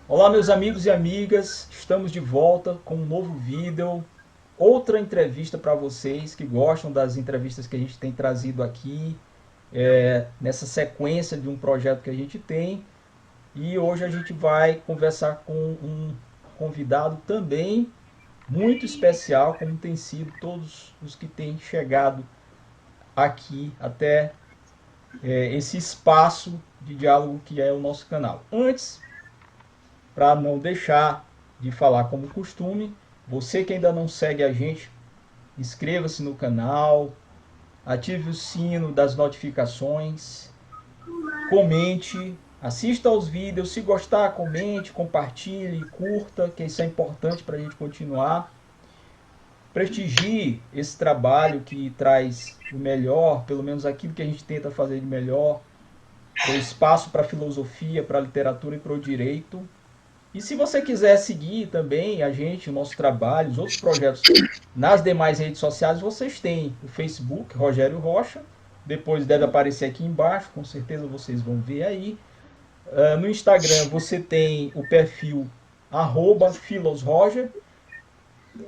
Olá, meus amigos e amigas, estamos de volta com um novo vídeo, outra entrevista para vocês que gostam das entrevistas que a gente tem trazido aqui, nessa sequência de um projeto que a gente tem. E hoje a gente vai conversar com um convidado também muito especial, como tem sido todos os que têm chegado aqui até esse espaço de diálogo que é o nosso canal. Antes, para não deixar de falar como costume, você que ainda não segue a gente, inscreva-se no canal, ative o sino das notificações, comente, assista aos vídeos, se gostar, comente, compartilhe, curta, que isso é importante para a gente continuar. Prestigie esse trabalho que traz o melhor, pelo menos aquilo que a gente tenta fazer de melhor, o espaço para a filosofia, para a literatura e para o direito. E se você quiser seguir também a gente, o nosso trabalho, os outros projetos nas demais redes sociais, vocês têm o Facebook, Rogério Rocha, depois deve aparecer aqui embaixo, com certeza vocês vão ver aí. No Instagram você tem o perfil @filosroger,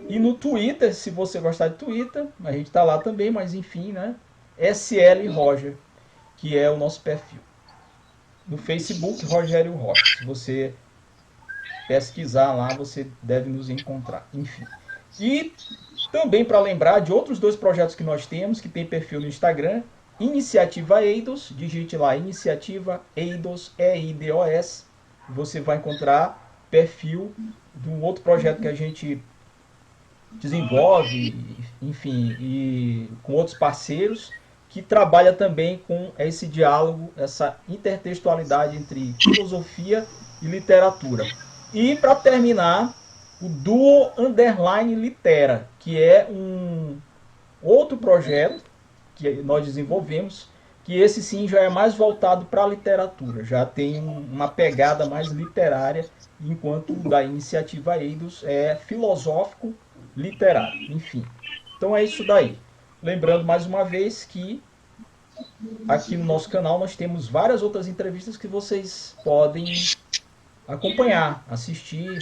e no Twitter, se você gostar de Twitter, a gente está lá também, mas enfim, né? SL Roger, que é o nosso perfil. No Facebook, Rogério Rocha. Se você pesquisar lá, você deve nos encontrar. Enfim. E também para lembrar de outros dois projetos que nós temos, que tem perfil no Instagram, Iniciativa Eidos, digite lá Iniciativa Eidos, EIDOS, você vai encontrar perfil de um outro projeto que a gente desenvolve, enfim, e com outros parceiros, que trabalha também com esse diálogo, essa intertextualidade entre filosofia e literatura. E para terminar, o Duo Underline Litera, que é um outro projeto que nós desenvolvemos, que esse sim já é mais voltado para a literatura, já tem uma pegada mais literária, enquanto o da iniciativa Eidos é filosófico literário, enfim. Então é isso daí. Lembrando mais uma vez que aqui no nosso canal nós temos várias outras entrevistas que vocês podem acompanhar, assistir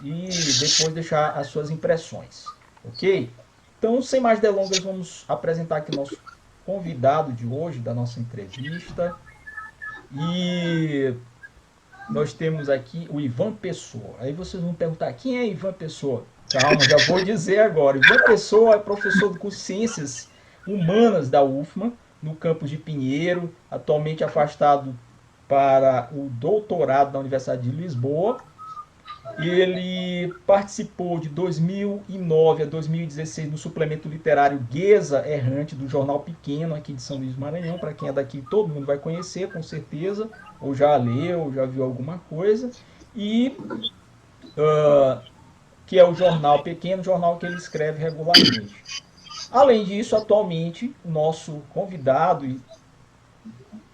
e depois deixar as suas impressões, ok? Então, sem mais delongas, vamos apresentar aqui o nosso convidado de hoje, da nossa entrevista. E nós temos aqui o Ivan Pessoa. Aí vocês vão perguntar, quem é Ivan Pessoa? Calma, já vou dizer agora. Ivan Pessoa é professor do curso de Ciências Humanas da UFMA, no campus de Pinheiro, atualmente afastado para o doutorado da Universidade de Lisboa. Ele participou de 2009 a 2016 no suplemento literário Gueza Errante, do Jornal Pequeno, aqui de São Luís do Maranhão. Para quem é daqui, todo mundo vai conhecer, com certeza, ou já leu, ou já viu alguma coisa. E que é o Jornal Pequeno, jornal que ele escreve regularmente. Além disso, atualmente, o nosso convidado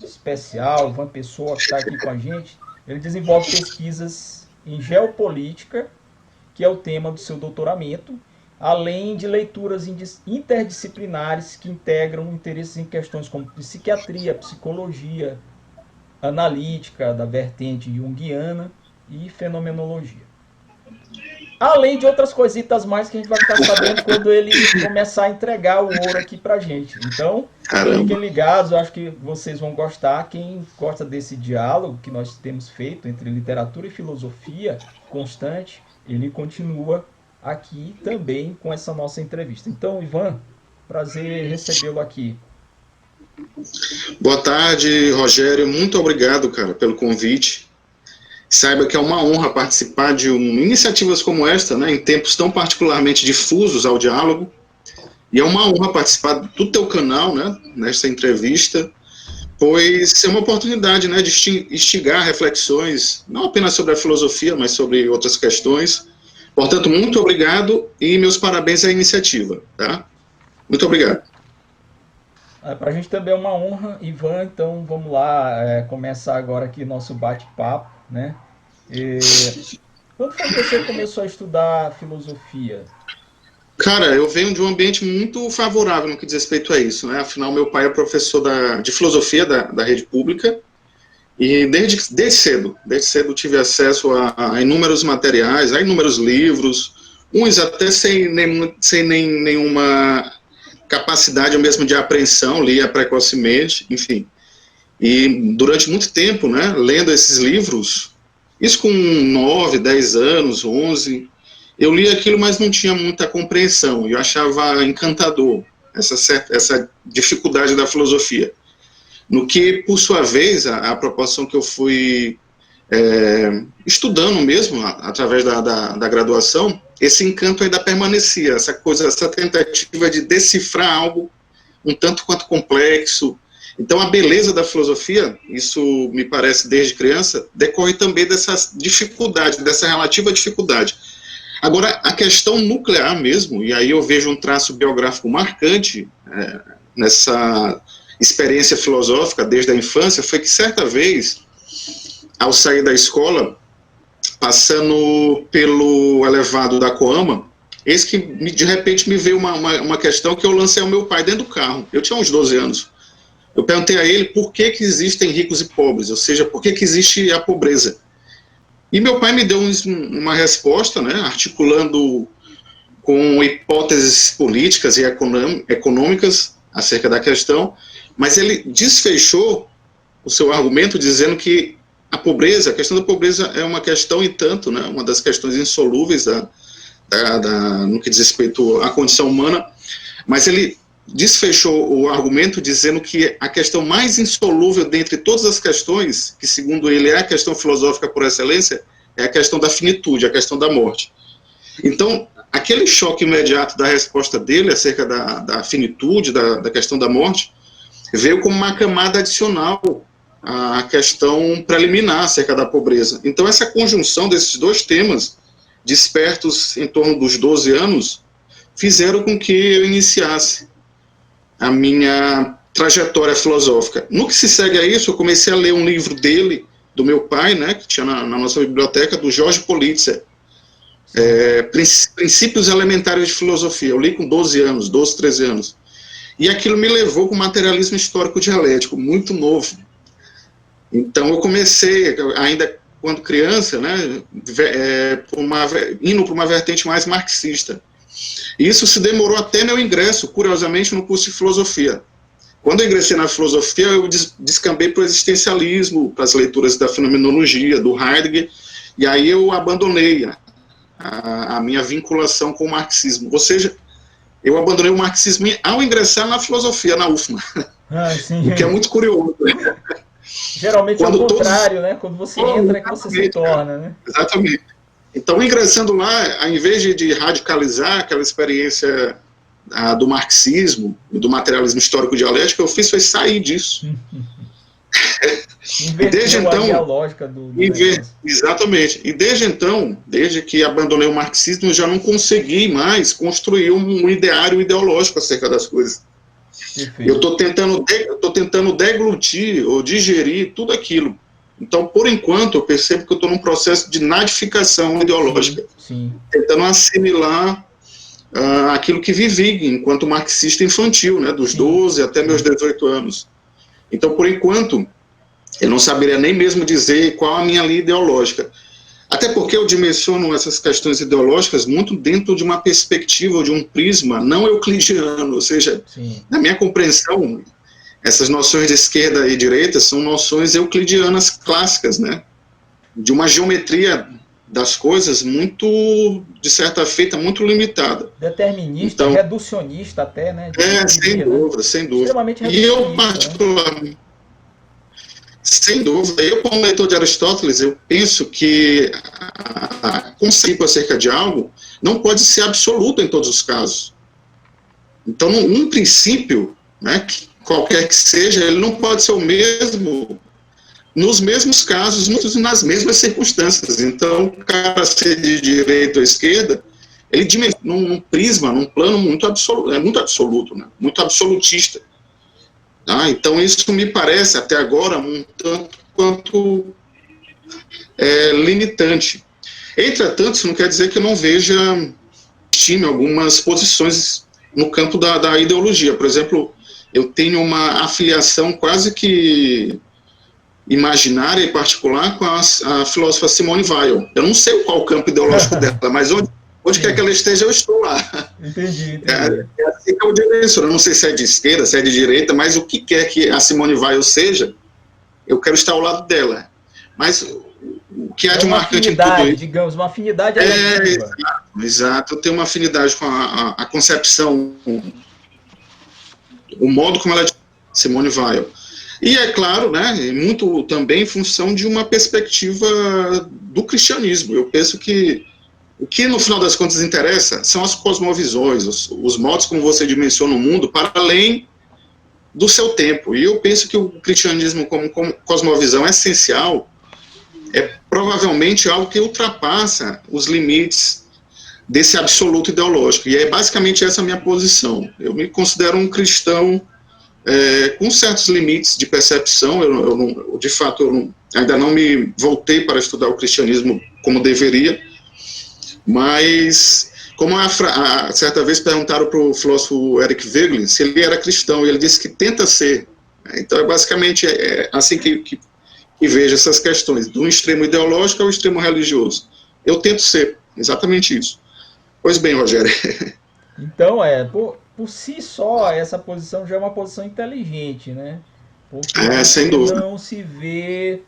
especial, Ivan Pessoa, que está aqui com a gente, ele desenvolve pesquisas em geopolítica, que é o tema do seu doutoramento, além de leituras interdisciplinares que integram interesses em questões como psiquiatria, psicologia, analítica, da vertente junguiana e fenomenologia. Além de outras coisitas mais que a gente vai ficar sabendo quando ele começar a entregar o ouro aqui pra gente. Então, fiquem Caramba. ligados, eu acho que vocês vão gostar. Quem gosta desse diálogo que nós temos feito entre literatura e filosofia constante, ele continua aqui também com essa nossa entrevista. Então, Ivan, prazer recebê-lo aqui. Boa tarde, Rogério. Muito obrigado, cara, pelo convite. Saiba que é uma honra participar de iniciativas como esta, né, em tempos tão particularmente difusos ao diálogo. E é uma honra participar do teu canal, né, nesta entrevista, pois é uma oportunidade, né, de instigar reflexões, não apenas sobre a filosofia, mas sobre outras questões. Portanto, muito obrigado e meus parabéns à iniciativa, tá? Muito obrigado. Para a gente também é uma honra, Ivan. Então vamos lá, começar agora aqui nosso bate-papo, né? E, quando foi que você começou a estudar filosofia? Cara, eu venho de um ambiente muito favorável no que diz respeito a isso, né? Afinal, meu pai é professor de filosofia da rede pública E desde cedo tive acesso a inúmeros materiais, a inúmeros livros, uns até sem nenhuma capacidade mesmo de apreensão, lia precocemente, enfim. E durante muito tempo, né, lendo esses livros, isso com 9, 10 anos, 11, eu li aquilo, mas não tinha muita compreensão, eu achava encantador essa dificuldade da filosofia. No que, por sua vez, a proporção que eu fui estudando mesmo, através da graduação, esse encanto ainda permanecia, essa tentativa de decifrar algo um tanto quanto complexo. Então, a beleza da filosofia, isso me parece desde criança, decorre também dessa dificuldade, dessa relativa dificuldade. Agora, a questão nuclear mesmo, e aí eu vejo um traço biográfico marcante nessa experiência filosófica desde a infância, foi que certa vez, ao sair da escola, passando pelo elevado da Coama, eis que de repente me veio uma questão que eu lancei ao meu pai dentro do carro. Eu tinha uns 12 anos. Eu perguntei a ele por que existem ricos e pobres, ou seja, por que existe a pobreza. E meu pai me deu uma resposta, né, articulando com hipóteses políticas e econômicas acerca da questão, mas ele desfechou o seu argumento dizendo que a questão da pobreza é uma questão, entanto, né, uma das questões insolúveis no que diz respeito à condição humana, mas ele desfechou o argumento dizendo que a questão mais insolúvel dentre todas as questões, que segundo ele é a questão filosófica por excelência, é a questão da finitude, a questão da morte. Então, aquele choque imediato da resposta dele acerca da finitude, da questão da morte, veio como uma camada adicional à questão preliminar acerca da pobreza. Então, essa conjunção desses dois temas, despertos em torno dos 12 anos, fizeram com que eu iniciasse a minha trajetória filosófica. No que se segue a isso, eu comecei a ler um livro dele, do meu pai, né, que tinha na nossa biblioteca, do Jorge Politzer, Princípios Elementares de Filosofia. Eu li com 12 anos, 12, 13 anos. E aquilo me levou para o materialismo histórico dialético, muito novo. Então eu comecei, ainda quando criança, né, indo para uma vertente mais marxista. E isso se demorou até meu ingresso, curiosamente, no curso de filosofia. Quando eu ingressei na filosofia, eu descambei para o existencialismo, para as leituras da fenomenologia, do Heidegger, e aí eu abandonei a minha vinculação com o marxismo. Ou seja, eu abandonei o marxismo ao ingressar na filosofia, na UFMA. O que é muito curioso. Geralmente é o contrário, né? Quando você entra é que você se torna, né? Exatamente. Então, ingressando lá, ao invés de radicalizar aquela experiência do marxismo, do materialismo histórico dialético, eu fiz foi sair disso. Desde então, a lógica exatamente. E desde então, desde que abandonei o marxismo, eu já não consegui mais construir um ideário ideológico acerca das coisas. Perfeito. Eu estou tentando deglutir ou digerir tudo aquilo. Então, por enquanto, eu percebo que eu estou num processo de nadificação ideológica, sim. Tentando assimilar aquilo que vivi enquanto marxista infantil, né, dos 12 até meus 18 anos. Então, por enquanto, eu não saberia nem mesmo dizer qual a minha linha ideológica. Até porque eu dimensiono essas questões ideológicas muito dentro de uma perspectiva, de um prisma não euclidiano, ou seja, sim. Na minha compreensão, essas noções de esquerda e direita são noções euclidianas clássicas, né? De uma geometria das coisas muito, de certa feita, muito limitada. Determinista, então, reducionista até, né? Sem dúvida, sem dúvida. Extremamente reducionista. E eu, particularmente, né? Sem dúvida, eu como leitor de Aristóteles, eu penso que a conceito acerca de algo não pode ser absoluto em todos os casos. Então, um princípio, né, qualquer que seja, ele não pode ser o mesmo nos mesmos casos, nas mesmas circunstâncias. Então, o cara ser de direita ou esquerda, ele num prisma, num plano muito absoluto, né, muito absolutista. Então, isso me parece, até agora, um tanto quanto limitante. Entretanto, isso não quer dizer que eu não veja algumas posições no campo da ideologia. Por exemplo, eu tenho uma afiliação quase que imaginária e particular com a filósofa Simone Weil. Eu não sei qual o campo ideológico dela, mas onde quer que ela esteja, eu estou lá. Entendi. É assim que eu dimensiono. Eu não sei se é de esquerda, se é de direita, mas o que quer que a Simone Weil seja, eu quero estar ao lado dela. Mas o que há de marcante em tudo isso... digamos, uma afinidade exato. Eu tenho uma afinidade com a concepção, o modo como ela... Simone Weil. E é claro, né, muito também em função de uma perspectiva do cristianismo. Eu penso que o que no final das contas interessa são as cosmovisões, os modos como você dimensiona o mundo para além do seu tempo. E eu penso que o cristianismo como cosmovisão essencial é provavelmente algo que ultrapassa os limites desse absoluto ideológico. E é basicamente essa a minha posição. Eu me considero um cristão com certos limites de percepção. De fato, ainda não me voltei para estudar o cristianismo como deveria, mas como certa vez perguntaram para o filósofo Eric Voegelin se ele era cristão, e ele disse que tenta ser. Então é basicamente assim que vejo essas questões, do extremo ideológico ao extremo religioso. Eu tento ser, exatamente isso. Pois bem, Rogério. Então, por si só, essa posição já é uma posição inteligente, né? Porque sem você dúvida. não se vê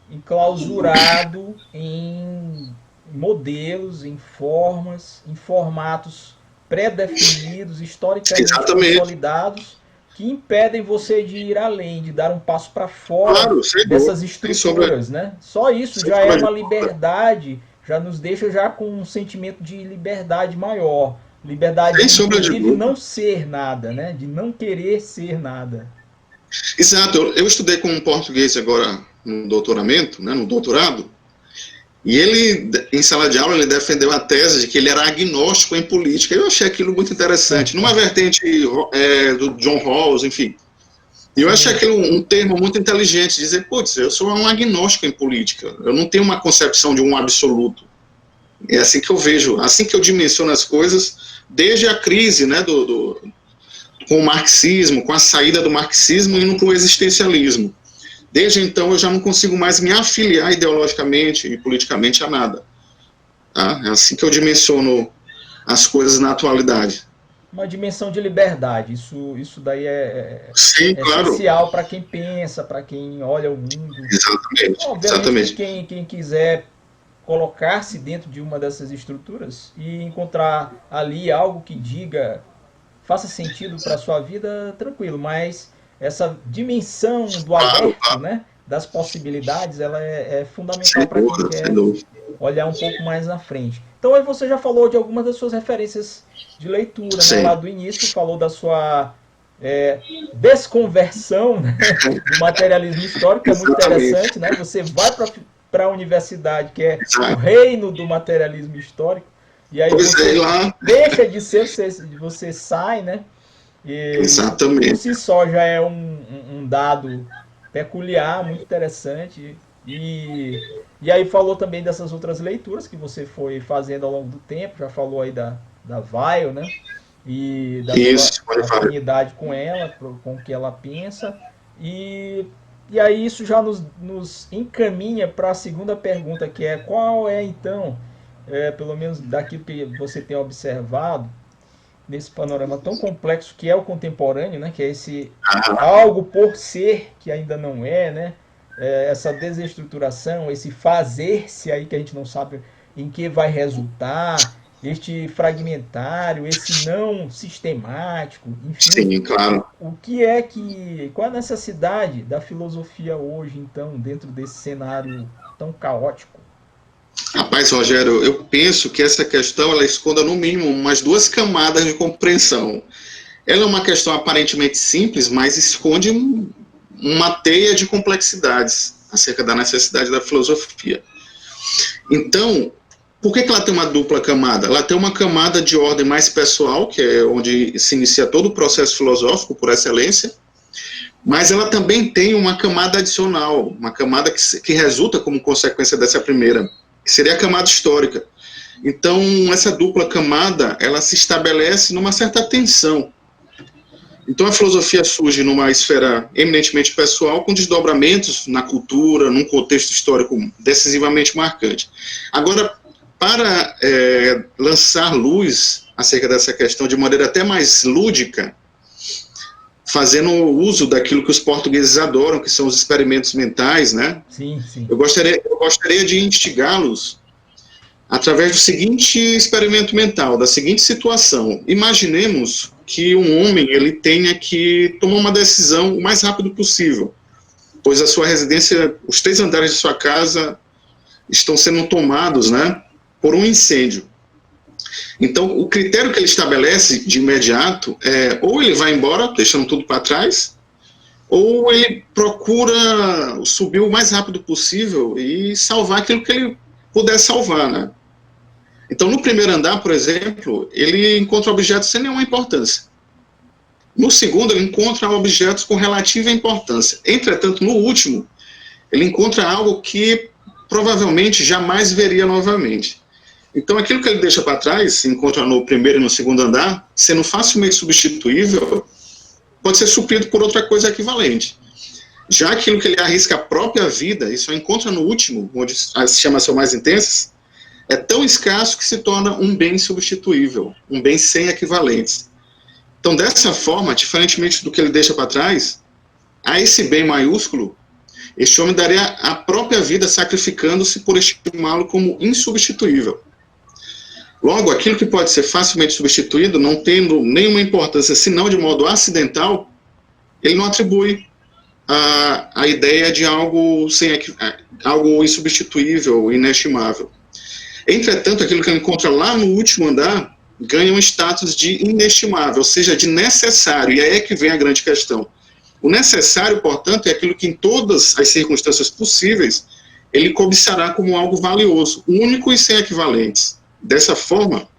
enclausurado em modelos, em formas, em formatos pré-definidos, historicamente consolidados, que impedem você de ir além, de dar um passo para fora dessas estruturas, né? Só isso já é uma liberdade, já nos deixa já com um sentimento de liberdade maior. Liberdade de não ser nada, né? De não querer ser nada. Exato. Eu estudei com um português agora no doutoramento, né, no doutorado, e ele, em sala de aula, ele defendeu a tese de que ele era agnóstico em política. Eu achei aquilo muito interessante, numa vertente do John Rawls, enfim. E eu achei aquilo um termo muito inteligente, dizer, putz, eu sou um agnóstico em política, eu não tenho uma concepção de um absoluto. É assim que eu vejo, assim que eu dimensiono as coisas, desde a crise, né, com o marxismo, com a saída do marxismo indo para o existencialismo. Desde então eu já não consigo mais me afiliar ideologicamente e politicamente a nada. Tá? É assim que eu dimensiono as coisas na atualidade. Uma dimensão de liberdade, isso daí Sim, claro. Essencial para quem pensa, para quem olha o mundo. Exatamente. Obviamente, quem quiser colocar-se dentro de uma dessas estruturas e encontrar ali algo que faça sentido para a sua vida, tranquilo, mas essa dimensão do aberto, né, das possibilidades, ela é fundamental para quem quer olhar um pouco mais na frente. Então aí você já falou de algumas das suas referências de leitura, né, lá do início, falou da sua desconversão, né, do materialismo histórico, que é muito interessante, né? Você vai para a universidade, que é o reino do materialismo histórico, e aí você deixa de ser, você sai, né? Exatamente. Por si só já é um dado peculiar, muito interessante. E aí falou também dessas outras leituras que você foi fazendo ao longo do tempo, já falou aí da Weil, né? E da sua afinidade com ela, com o que ela pensa. E aí isso já nos encaminha para a segunda pergunta, que é qual é então, pelo menos daquilo que você tem observado, nesse panorama tão complexo que é o contemporâneo, né? Que é esse algo por ser que ainda não é, né? Essa desestruturação, esse fazer-se aí que a gente não sabe em que vai resultar, este fragmentário, esse não sistemático, enfim. Sim, claro. Qual a necessidade da filosofia hoje, então, dentro desse cenário tão caótico? Rapaz, Rogério, eu penso que essa questão ela esconda no mínimo umas 2 camadas de compreensão. Ela é uma questão aparentemente simples, mas esconde uma teia de complexidades acerca da necessidade da filosofia. Então, por que ela tem uma dupla camada? Ela tem uma camada de ordem mais pessoal, que é onde se inicia todo o processo filosófico por excelência, mas ela também tem uma camada adicional, uma camada que resulta como consequência dessa primeira, que seria a camada histórica. Então, essa dupla camada, ela se estabelece numa certa tensão. Então a filosofia surge numa esfera eminentemente pessoal, com desdobramentos na cultura, num contexto histórico decisivamente marcante. Agora, para lançar luz acerca dessa questão de maneira até mais lúdica, fazendo uso daquilo que os portugueses adoram, que são os experimentos mentais, né? Sim, sim. Eu gostaria de instigá-los através do seguinte experimento mental, da seguinte situação. Imaginemos que um homem ele tenha que tomar uma decisão o mais rápido possível, pois a sua residência, os 3 andares de sua casa estão sendo tomados, né, por um incêndio. Então, o critério que ele estabelece de imediato é ou ele vai embora, deixando tudo para trás, ou ele procura subir o mais rápido possível e salvar aquilo que ele puder salvar, né? Então, no primeiro andar, por exemplo, ele encontra objetos sem nenhuma importância. No segundo, ele encontra objetos com relativa importância. Entretanto, no último, ele encontra algo que provavelmente jamais veria novamente. Então, aquilo que ele deixa para trás, se encontra no primeiro e no segundo andar, sendo facilmente substituível, pode ser suprido por outra coisa equivalente. Já aquilo que ele arrisca a própria vida, e só encontra no último, onde as chamas são mais intensas, é tão escasso que se torna um bem substituível, um bem sem equivalentes. Então, dessa forma, diferentemente do que ele deixa para trás, a esse bem maiúsculo, este homem daria a própria vida sacrificando-se por estimá-lo como insubstituível. Logo, aquilo que pode ser facilmente substituído, não tendo nenhuma importância, senão de modo acidental, ele não atribui a ideia de algo insubstituível, inestimável. Entretanto, aquilo que ele encontra lá no último andar ganha um status de inestimável, ou seja, de necessário, e aí é que vem a grande questão. O necessário, portanto, é aquilo que em todas as circunstâncias possíveis ele cobiçará como algo valioso, único e sem equivalentes. Dessa forma,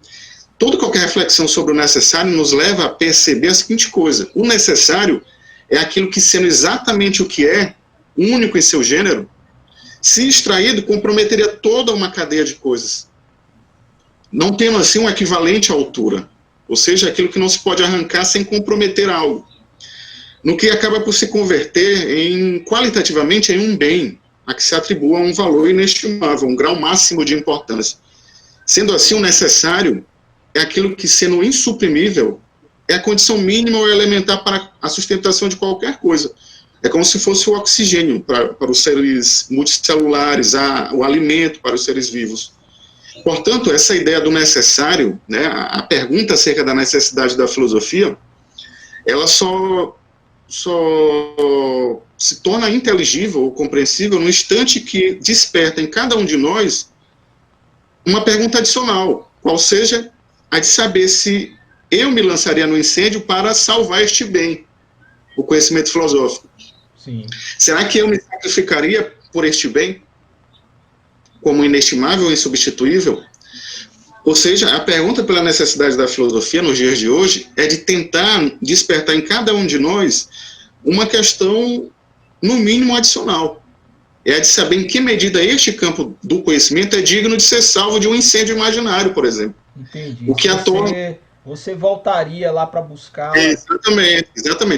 toda qualquer reflexão sobre o necessário nos leva a perceber a seguinte coisa: o necessário é aquilo que, sendo exatamente o que é, único em seu gênero, se extraído, comprometeria toda uma cadeia de coisas. Não tendo assim um equivalente à altura, ou seja, aquilo que não se pode arrancar sem comprometer algo, no que acaba por se converter qualitativamente em um bem, a que se atribua um valor inestimável, um grau máximo de importância. Sendo assim, o necessário é aquilo que, sendo insuprimível, é a condição mínima ou elementar para a sustentação de qualquer coisa. É como se fosse o oxigênio para os seres multicelulares, o alimento para os seres vivos. Portanto, essa ideia do necessário, né, a pergunta acerca da necessidade da filosofia, ela só se torna inteligível ou compreensível no instante que desperta em cada um de nós uma pergunta adicional, qual seja a de saber se eu me lançaria no incêndio para salvar este bem, o conhecimento filosófico. Sim. Será que eu me sacrificaria por este bem, como inestimável e insubstituível? Ou seja, a pergunta pela necessidade da filosofia nos dias de hoje é de tentar despertar em cada um de nós uma questão, no mínimo, adicional. É a de saber em que medida este campo do conhecimento é digno de ser salvo de um incêndio imaginário, por exemplo. Entendi. O que você voltaria lá para buscar... Exatamente.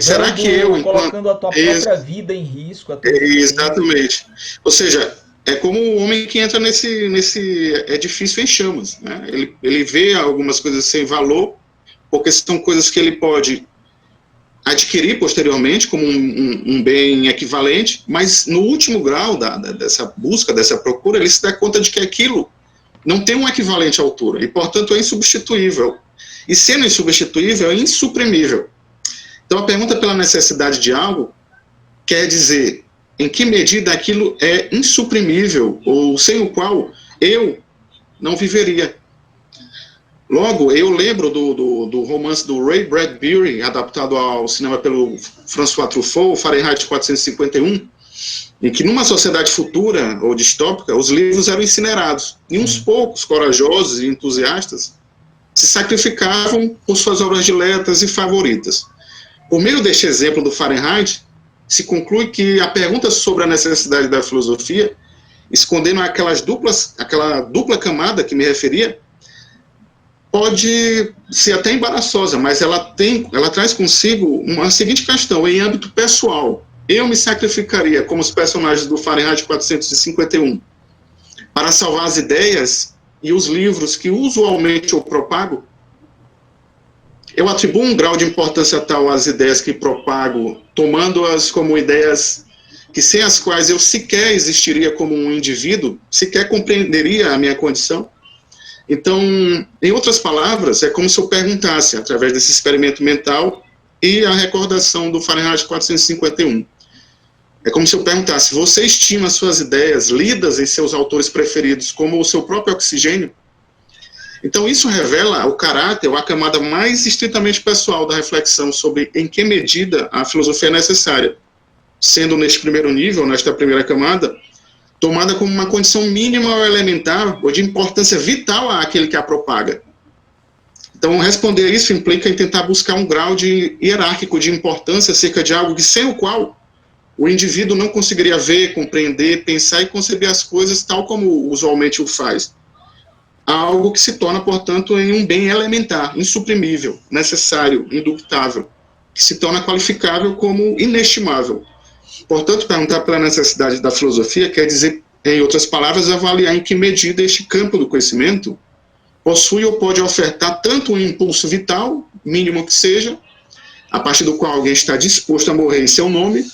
Será que eu... Colocando a tua própria vida em risco. Exatamente. Ou seja, é como o homem que entra nesse edifício em chamas, né? Ele vê algumas coisas sem valor, porque são coisas que ele pode adquirir posteriormente como um bem equivalente, mas no último grau dessa busca, dessa procura, ele se dá conta de que aquilo não tem um equivalente à altura, e portanto é insubstituível. E sendo insubstituível, é insuprimível. Então a pergunta pela necessidade de algo quer dizer em que medida aquilo é insuprimível, ou sem o qual eu não viveria. Logo, eu lembro do romance do Ray Bradbury, adaptado ao cinema pelo François Truffaut, Fahrenheit 451, em que numa sociedade futura ou distópica, os livros eram incinerados, e uns poucos corajosos e entusiastas se sacrificavam por suas obras diletas e favoritas. Por meio deste exemplo do Fahrenheit, se conclui que a pergunta sobre a necessidade da filosofia, escondendo aquela dupla camada que me referia, pode ser até embaraçosa, mas ela traz consigo uma seguinte questão, em âmbito pessoal. Eu me sacrificaria, como os personagens do Fahrenheit 451, para salvar as ideias e os livros que usualmente eu propago? Eu atribuo um grau de importância tal às ideias que propago, tomando-as como ideias que sem as quais eu sequer existiria como um indivíduo, sequer compreenderia a minha condição? Então, em outras palavras, é como se eu perguntasse, através desse experimento mental e a recordação do Fahrenheit 451, é como se eu perguntasse, você estima suas ideias lidas em seus autores preferidos como o seu próprio oxigênio? Então, isso revela o caráter, ou a camada mais estritamente pessoal da reflexão sobre em que medida a filosofia é necessária, sendo neste primeiro nível, nesta primeira camada, tomada como uma condição mínima ou elementar, ou de importância vital àquele que a propaga. Então, responder a isso implica em tentar buscar um grau hierárquico de importância acerca de algo que, sem o qual o indivíduo não conseguiria ver, compreender, pensar e conceber as coisas tal como usualmente o faz. Algo que se torna, portanto, em um bem elementar, insuprimível, necessário, indubitável, que se torna qualificável como inestimável. Portanto, perguntar pela necessidade da filosofia quer dizer, em outras palavras, avaliar em que medida este campo do conhecimento possui ou pode ofertar tanto um impulso vital, mínimo que seja, a partir do qual alguém está disposto a morrer em seu nome,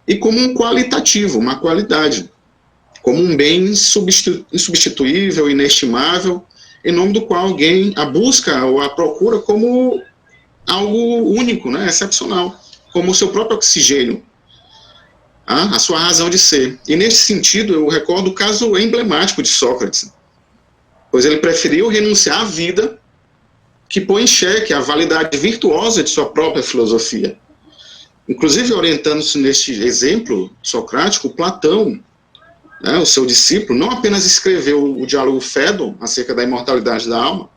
e como um qualitativo, uma qualidade, como um bem insubstituível, inestimável, em nome do qual alguém a busca ou a procura como algo único, né, excepcional, como o seu próprio oxigênio, a sua razão de ser. E nesse sentido, eu recordo o caso emblemático de Sócrates, pois ele preferiu renunciar à vida que põe em xeque a validade virtuosa de sua própria filosofia. Inclusive, orientando-se neste exemplo socrático, Platão, né, o seu discípulo, não apenas escreveu o diálogo Fédon acerca da imortalidade da alma,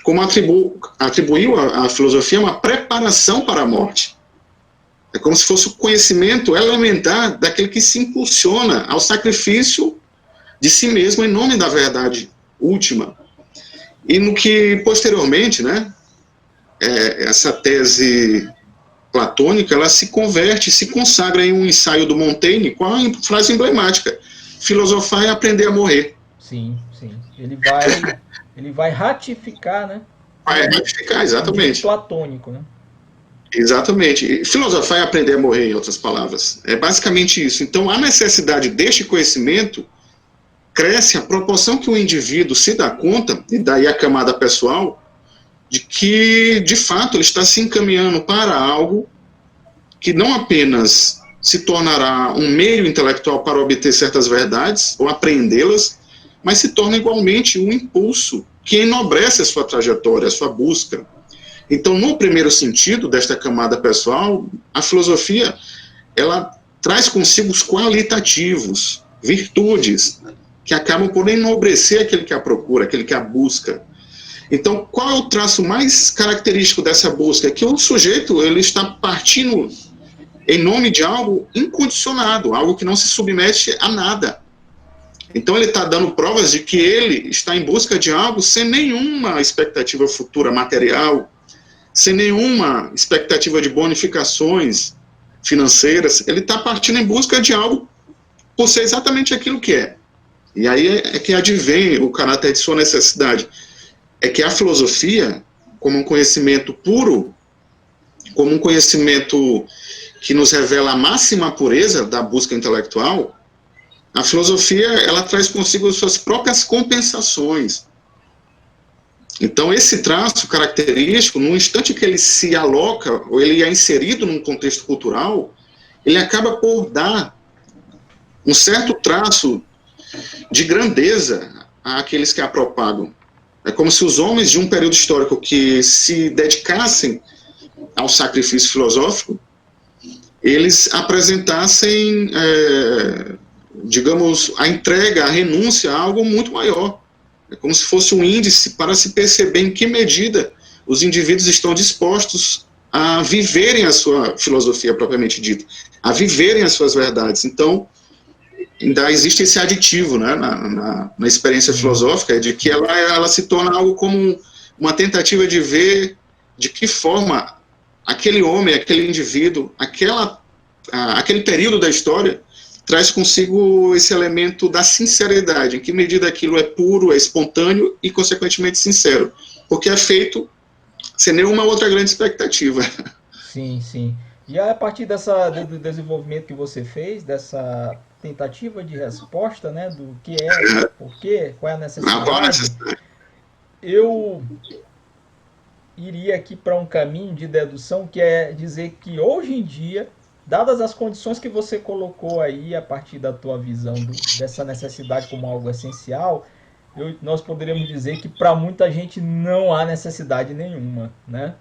como atribuiu à filosofia uma preparação para a morte. É como se fosse o conhecimento elementar daquele que se impulsiona ao sacrifício de si mesmo em nome da verdade última. E no que, posteriormente, né, essa tese platônica, ela se converte, se consagra em um ensaio do Montaigne com a frase emblemática: filosofar é aprender a morrer. Sim, sim. Ele vai ratificar, né? Vai ratificar, exatamente. Platônico, né? Exatamente. Filosofar é aprender a morrer, em outras palavras. É basicamente isso. Então, a necessidade deste conhecimento cresce à proporção que o indivíduo se dá conta, e daí a camada pessoal, de que, de fato, ele está se encaminhando para algo que não apenas se tornará um meio intelectual para obter certas verdades, ou apreendê-las, mas se torna igualmente um impulso que enobrece a sua trajetória, a sua busca. Então, no primeiro sentido desta camada pessoal, a filosofia, ela traz consigo os qualitativos, virtudes, que acabam por enobrecer aquele que a procura, aquele que a busca. Então, qual é o traço mais característico dessa busca? É que o sujeito, ele está partindo em nome de algo incondicionado, algo que não se submete a nada. Então, ele está dando provas de que ele está em busca de algo sem nenhuma expectativa futura material, sem nenhuma expectativa de bonificações financeiras. Ele está partindo em busca de algo por ser exatamente aquilo que é. E aí é que advém o caráter de sua necessidade. É que a filosofia, como um conhecimento puro, como um conhecimento que nos revela a máxima pureza da busca intelectual, a filosofia, ela traz consigo suas próprias compensações. Então, esse traço característico, no instante que ele se aloca, ou ele é inserido num contexto cultural, ele acaba por dar um certo traço de grandeza àqueles que a propagam. É como se os homens de um período histórico que se dedicassem ao sacrifício filosófico, eles apresentassem, digamos, a entrega, a renúncia a algo muito maior. É como se fosse um índice para se perceber em que medida os indivíduos estão dispostos a viverem a sua filosofia propriamente dita, a viverem as suas verdades. Então, ainda existe esse aditivo, né, na experiência filosófica, de que ela se torna algo como uma tentativa de ver de que forma aquele homem, aquele indivíduo, aquele período da história traz consigo esse elemento da sinceridade, em que medida aquilo é puro, é espontâneo e, consequentemente, sincero, porque é feito sem nenhuma outra grande expectativa. Sim, sim. E a partir do desenvolvimento que você fez, dessa tentativa de resposta, né, do que é, por quê, qual é a Não, qual a necessidade, necessidade? eu iria aqui para um caminho de dedução que é dizer que hoje em dia, dadas as condições que você colocou aí a partir da tua visão dessa necessidade como algo essencial, nós poderíamos dizer que para muita gente não há necessidade nenhuma, né?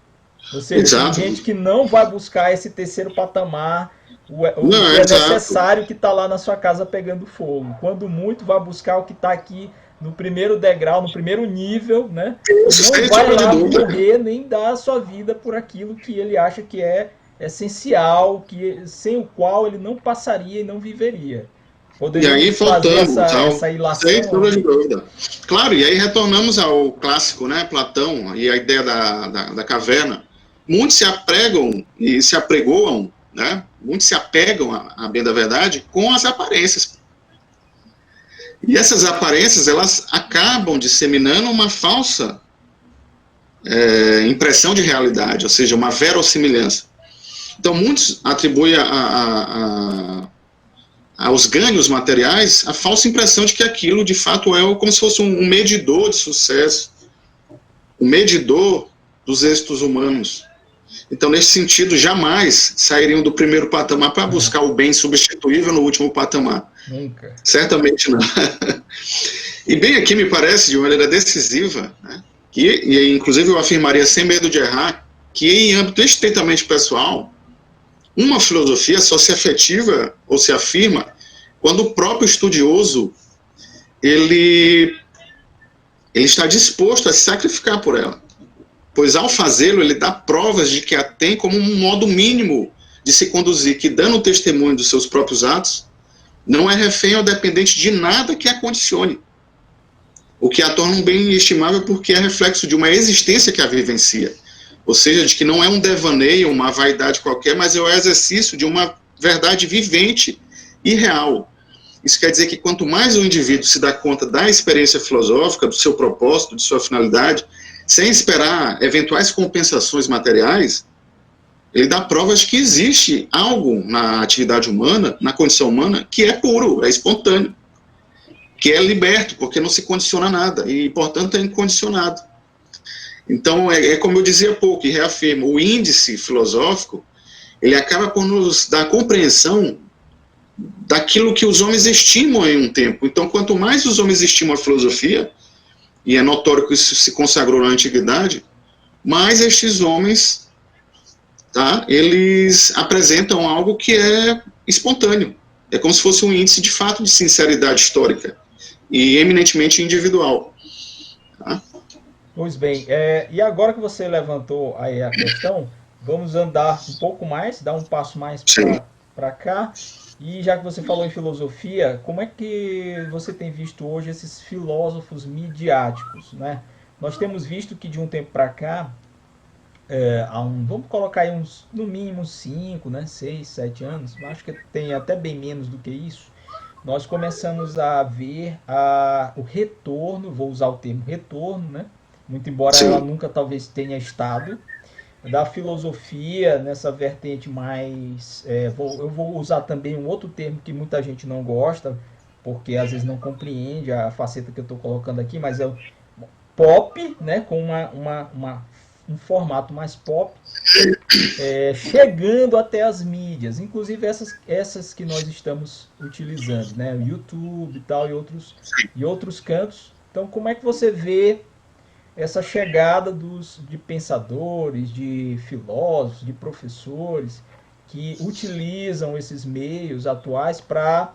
Ou seja, tem Exato. gente que não vai buscar esse terceiro patamar, o Não, que é exato. necessário que está lá na sua casa pegando fogo. Quando muito, vai buscar o que está aqui no primeiro degrau, no primeiro nível, né? E Isso, não sem vai sombra de lá dúvida, cara. morrer nem dar a sua vida por aquilo que ele acha que é essencial, que sem o qual ele não passaria e não viveria. E aí Poderíamos fazer voltamos essa sem ilação sombra de aí? dúvida. Claro, e aí retornamos ao clássico, né, Platão, e a ideia da caverna. Muitos se apregam e se apregoam, né, muitos se apegam à bem da verdade com as aparências. E essas aparências, elas acabam disseminando uma falsa impressão de realidade, ou seja, uma verossimilhança. Então, muitos atribuem aos ganhos materiais a falsa impressão de que aquilo, de fato, é como se fosse um medidor de sucesso, um medidor dos êxitos humanos. Então, nesse sentido, jamais sairiam do primeiro patamar para buscar o bem substituível no último patamar. Nunca. Certamente não. E bem aqui me parece, de maneira decisiva, né, e inclusive eu afirmaria sem medo de errar, que em âmbito estritamente pessoal, uma filosofia só se efetiva ou se afirma quando o próprio estudioso ele está disposto a se sacrificar por ela, pois ao fazê-lo ele dá provas de que a tem como um modo mínimo de se conduzir, que dando testemunho dos seus próprios atos, não é refém ou dependente de nada que a condicione, o que a torna um bem estimável porque é reflexo de uma existência que a vivencia, ou seja, de que não é um devaneio, uma vaidade qualquer, mas é o exercício de uma verdade vivente e real. Isso quer dizer que quanto mais o indivíduo se dá conta da experiência filosófica, do seu propósito, de sua finalidade, sem esperar eventuais compensações materiais, ele dá provas de que existe algo na atividade humana, na condição humana, que é puro, é espontâneo, que é liberto, porque não se condiciona a nada, e, portanto, é incondicionado. Então, como eu dizia há pouco, e reafirmo, o índice filosófico, ele acaba por nos dar compreensão daquilo que os homens estimam em um tempo. Então, quanto mais os homens estimam a filosofia, e é notório que isso se consagrou na antiguidade, mais estes homens, tá, eles apresentam algo que é espontâneo. É como se fosse um índice, de fato, de sinceridade histórica e eminentemente individual. Tá? Pois bem, e agora que você levantou aí a questão, vamos andar um pouco mais, dar um passo mais Sim. para cá. E já que você falou em filosofia, como é que você tem visto hoje esses filósofos midiáticos, né? Nós temos visto que de um tempo para cá, vamos colocar aí uns, no mínimo 5, né, 6, 7 anos, acho que tem até bem menos do que isso, nós começamos a ver o retorno, vou usar o termo retorno, né? Muito embora ela Sim. nunca talvez tenha estado, da filosofia nessa vertente mais. Eu vou usar também um outro termo que muita gente não gosta, porque às vezes não compreende a faceta que eu estou colocando aqui, mas é o pop, né? Com um formato mais pop, chegando até as mídias, inclusive essas que nós estamos utilizando, né? O YouTube e tal, e outros cantos. Então, como é que você vê essa chegada de pensadores, de filósofos, de professores que utilizam esses meios atuais para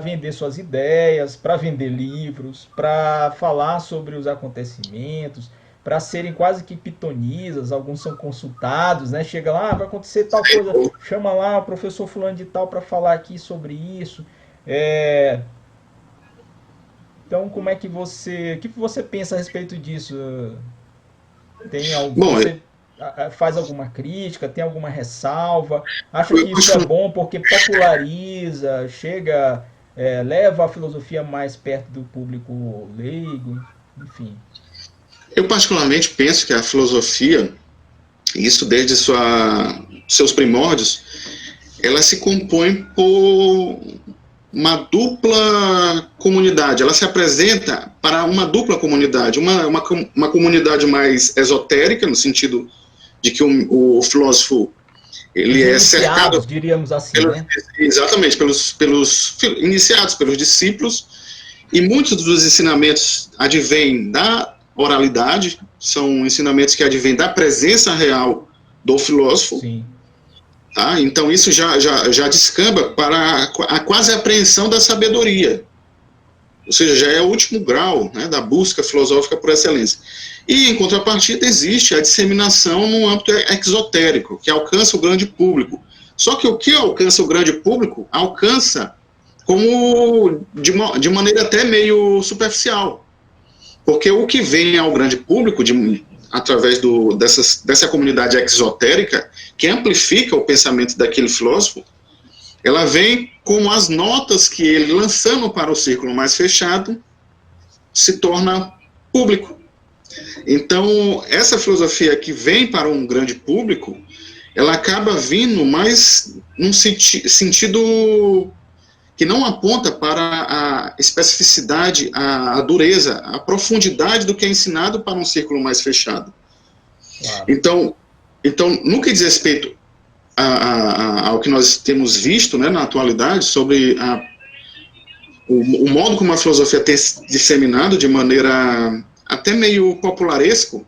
vender suas ideias, para vender livros, para falar sobre os acontecimentos, para serem quase que pitonisas, alguns são consultados, né? Chega lá, vai acontecer tal coisa, chama lá o professor fulano de tal para falar aqui sobre isso. É, Então, como é que você, o que você pensa a respeito disso? Tem algum, Bom, você faz alguma crítica, tem alguma ressalva? Acha eu que isso é costumo, bom porque populariza, chega, leva a filosofia mais perto do público leigo, enfim. eu particularmente penso que a filosofia, isso desde seus primórdios, ela se compõe por uma dupla comunidade, ela se apresenta para uma dupla comunidade, uma comunidade mais esotérica, no sentido de que o filósofo ele Os é cercado iniciados, diríamos assim, pelos, né? exatamente pelos iniciados, pelos discípulos, e muitos dos ensinamentos advêm da oralidade, são ensinamentos que advêm da presença real do filósofo. Sim. Tá? Então isso já descamba para a quase apreensão da sabedoria, ou seja, já é o último grau, né, da busca filosófica por excelência. E, em contrapartida, existe a disseminação no âmbito exotérico, que alcança o grande público. Só que o que alcança o grande público, alcança como de maneira até meio superficial. Porque o que vem ao grande público, através dessa comunidade exotérica, que amplifica o pensamento daquele filósofo, ela vem com as notas que ele, lançando para o círculo mais fechado, se torna público. Então, essa filosofia que vem para um grande público, ela acaba vindo mais num sentido que não aponta para a especificidade, a dureza, a profundidade do que é ensinado para um círculo mais fechado. Claro. Então no que diz respeito ao que nós temos visto, né, na atualidade, sobre o modo como a filosofia tem se disseminado de maneira até meio popularesco,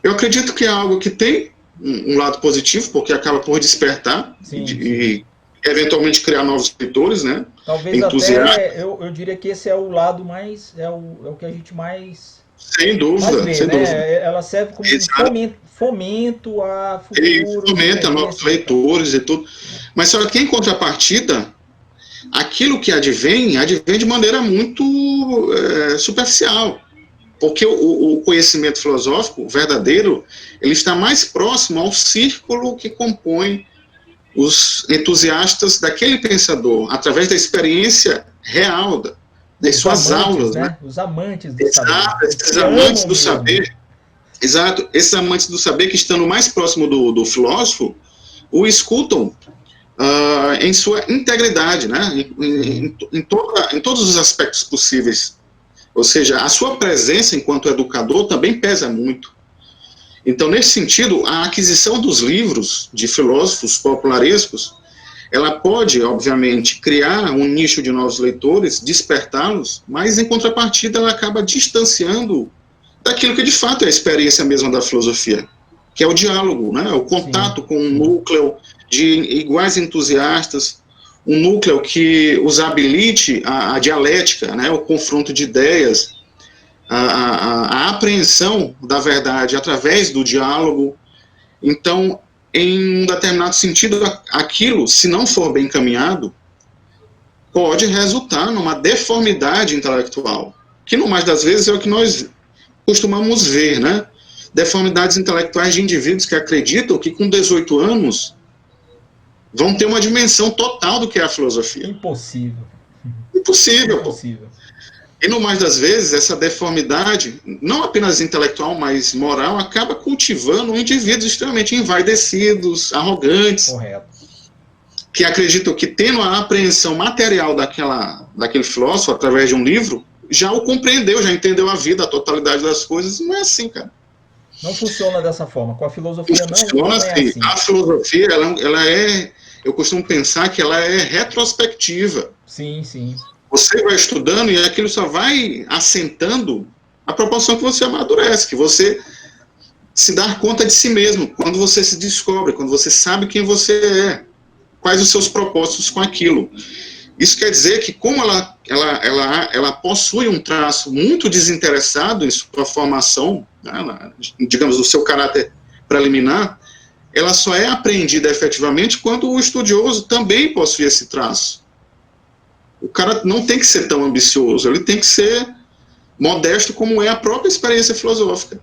eu acredito que é algo que tem um lado positivo, porque acaba por despertar e eventualmente criar novos leitores, né? Talvez até, eu diria que esse é o lado mais, é o que a gente mais... Sem dúvida, vê, sem né? dúvida. Ela serve como um fomento a futuros... fomenta novos leitores e tudo. Mas só que em contrapartida, aquilo que advém de maneira muito superficial. Porque o conhecimento filosófico verdadeiro, ele está mais próximo ao círculo que compõe os entusiastas daquele pensador, através da experiência real, das suas aulas. Né? Os amantes do saber. Esses amantes do saber. Exato, esses amantes do saber que estando mais próximo do filósofo, o escutam em sua integridade, né? em todos os aspectos possíveis. Ou seja, a sua presença enquanto educador também pesa muito. Então, nesse sentido, a aquisição dos livros de filósofos popularescos, ela pode, obviamente, criar um nicho de novos leitores, despertá-los, mas, em contrapartida, ela acaba distanciando daquilo que, de fato, é a experiência mesma da filosofia, que é o diálogo, né? O contato com um núcleo de iguais entusiastas, um núcleo que os habilite a dialética, né? O confronto de ideias, a apreensão da verdade através do diálogo. Então, em um determinado sentido, aquilo, se não for bem encaminhado, pode resultar numa deformidade intelectual, que no mais das vezes é o que nós costumamos ver, né? Deformidades intelectuais de indivíduos que acreditam que com 18 anos vão ter uma dimensão total do que é a filosofia. Impossível. Impossível. E no mais das vezes, essa deformidade, não apenas intelectual, mas moral, acaba cultivando indivíduos extremamente envaidecidos, arrogantes, correto, que acreditam que, tendo a apreensão material daquele filósofo, através de um livro, já o compreendeu, já entendeu a vida, a totalidade das coisas. Não é assim, cara. Não funciona dessa forma. Com a filosofia não é assim. A filosofia, ela é... Eu costumo pensar que ela é retrospectiva. Sim. Você vai estudando e aquilo só vai assentando à proporção que você amadurece, que você se dá conta de si mesmo, quando você se descobre, quando você sabe quem você é, quais os seus propósitos com aquilo. Isso quer dizer que, como ela possui um traço muito desinteressado em sua formação, né, digamos, do seu caráter preliminar, ela só é apreendida efetivamente quando o estudioso também possui esse traço. O cara não tem que ser tão ambicioso, ele tem que ser modesto como é a própria experiência filosófica.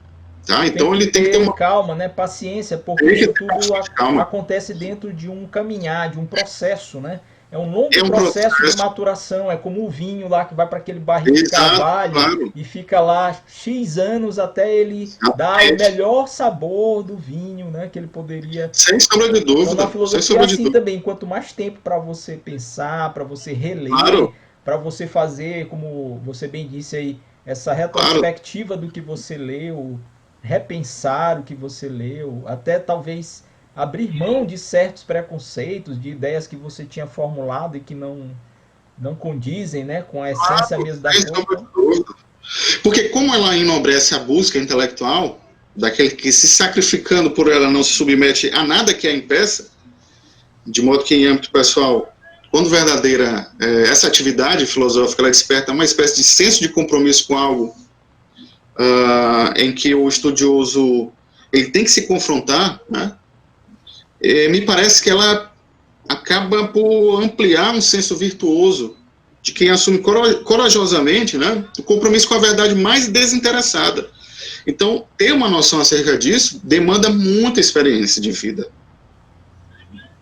Tá? Então ele tem que ter uma calma, né? Paciência, porque isso tudo acontece dentro de um caminhar, de um processo, né? É um longo processo de maturação, é como o vinho lá que vai para aquele barril de carvalho e fica lá X anos até ele dar o melhor sabor do vinho, né? Que ele poderia. Sem sombra de dúvida. Então, na filosofia é assim também, quanto mais tempo para você pensar, para você reler, para você fazer, como você bem disse aí, essa retrospectiva do que você leu, repensar o que você leu, até talvez abrir mão de certos preconceitos, de ideias que você tinha formulado e que não condizem, né, com a essência mesmo da coisa. Porque como ela enobrece a busca intelectual, daquele que se sacrificando por ela não se submete a nada que a impeça, de modo que em âmbito pessoal, quando verdadeira, essa atividade filosófica ela desperta uma espécie de senso de compromisso com algo em que o estudioso ele tem que se confrontar, né? Me parece que ela acaba por ampliar um senso virtuoso de quem assume corajosamente, né, o compromisso com a verdade mais desinteressada. Então, ter uma noção acerca disso demanda muita experiência de vida,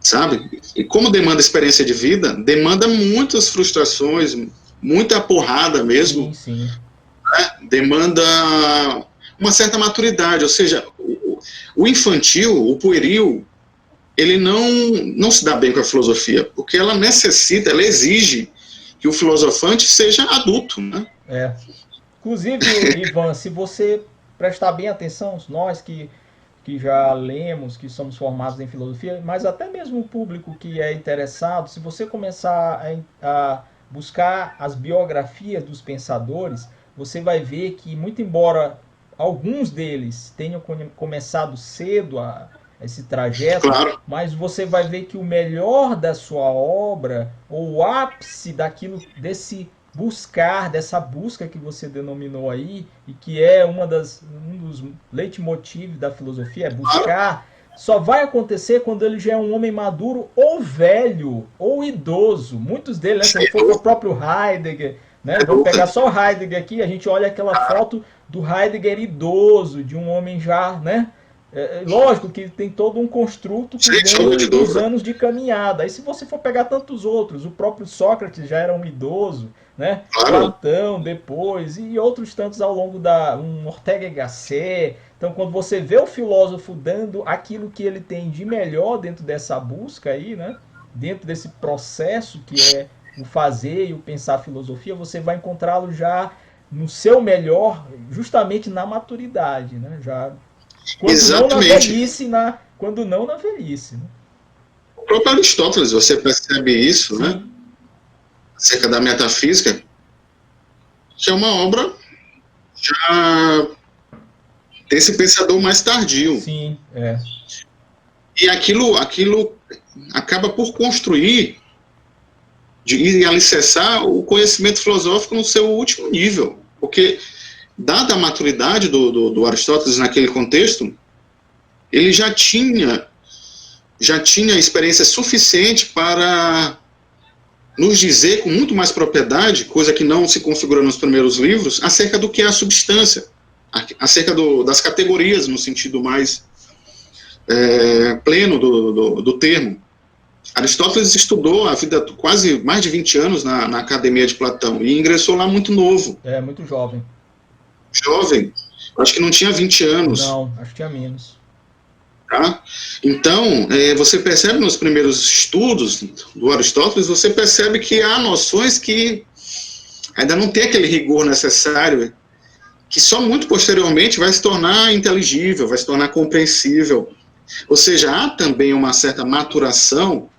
sabe? E como demanda experiência de vida, demanda muitas frustrações, muita porrada mesmo. Sim. Né? Demanda uma certa maturidade, ou seja, o infantil, o pueril, ele não se dá bem com a filosofia, porque ela necessita, ela exige que o filosofante seja adulto, né? Inclusive, Ivan, se você prestar bem atenção, nós que já lemos, que somos formados em filosofia, mas até mesmo o público que é interessado, se você começar a buscar as biografias dos pensadores, você vai ver que, muito embora alguns deles tenham começado cedo esse trajeto, mas você vai ver que o melhor da sua obra, ou o ápice desse buscar, dessa busca que você denominou aí, e que é um dos leitmotivs da filosofia, é buscar, só vai acontecer quando ele já é um homem maduro, ou velho, ou idoso. Muitos deles, né, se for o próprio Heidegger, né, vamos pegar só o Heidegger aqui, a gente olha aquela foto do Heidegger idoso, de um homem já, né? Lógico que tem todo um construto que vem dos anos de caminhada. Aí se você for pegar tantos outros, o próprio Sócrates já era um idoso, né? Platão depois, e outros tantos ao longo um Ortega y Gasset. Então quando você vê o filósofo dando aquilo que ele tem de melhor dentro dessa busca aí, né? Dentro desse processo que é o fazer e o pensar a filosofia, você vai encontrá-lo já no seu melhor, justamente na maturidade, né? Já quando exatamente. Quando não na velhice. Né? O próprio Aristóteles, você percebe isso, né? Acerca da metafísica, que é uma obra já desse pensador mais tardio. Sim, E aquilo acaba por construir e alicerçar o conhecimento filosófico no seu último nível. Porque, dada a maturidade do Aristóteles naquele contexto, ele já tinha experiência suficiente para nos dizer com muito mais propriedade, coisa que não se configura nos primeiros livros, acerca do que é a substância, acerca das categorias, no sentido mais pleno do termo. Aristóteles estudou a vida quase mais de 20 anos na Academia de Platão e ingressou lá muito novo. Muito jovem. Jovem, acho que não tinha 20 anos. Não, acho que tinha menos. Tá? Então, você percebe nos primeiros estudos do Aristóteles, você percebe que há noções que ainda não tem aquele rigor necessário, que só muito posteriormente vai se tornar inteligível, vai se tornar compreensível. Ou seja, há também uma certa maturação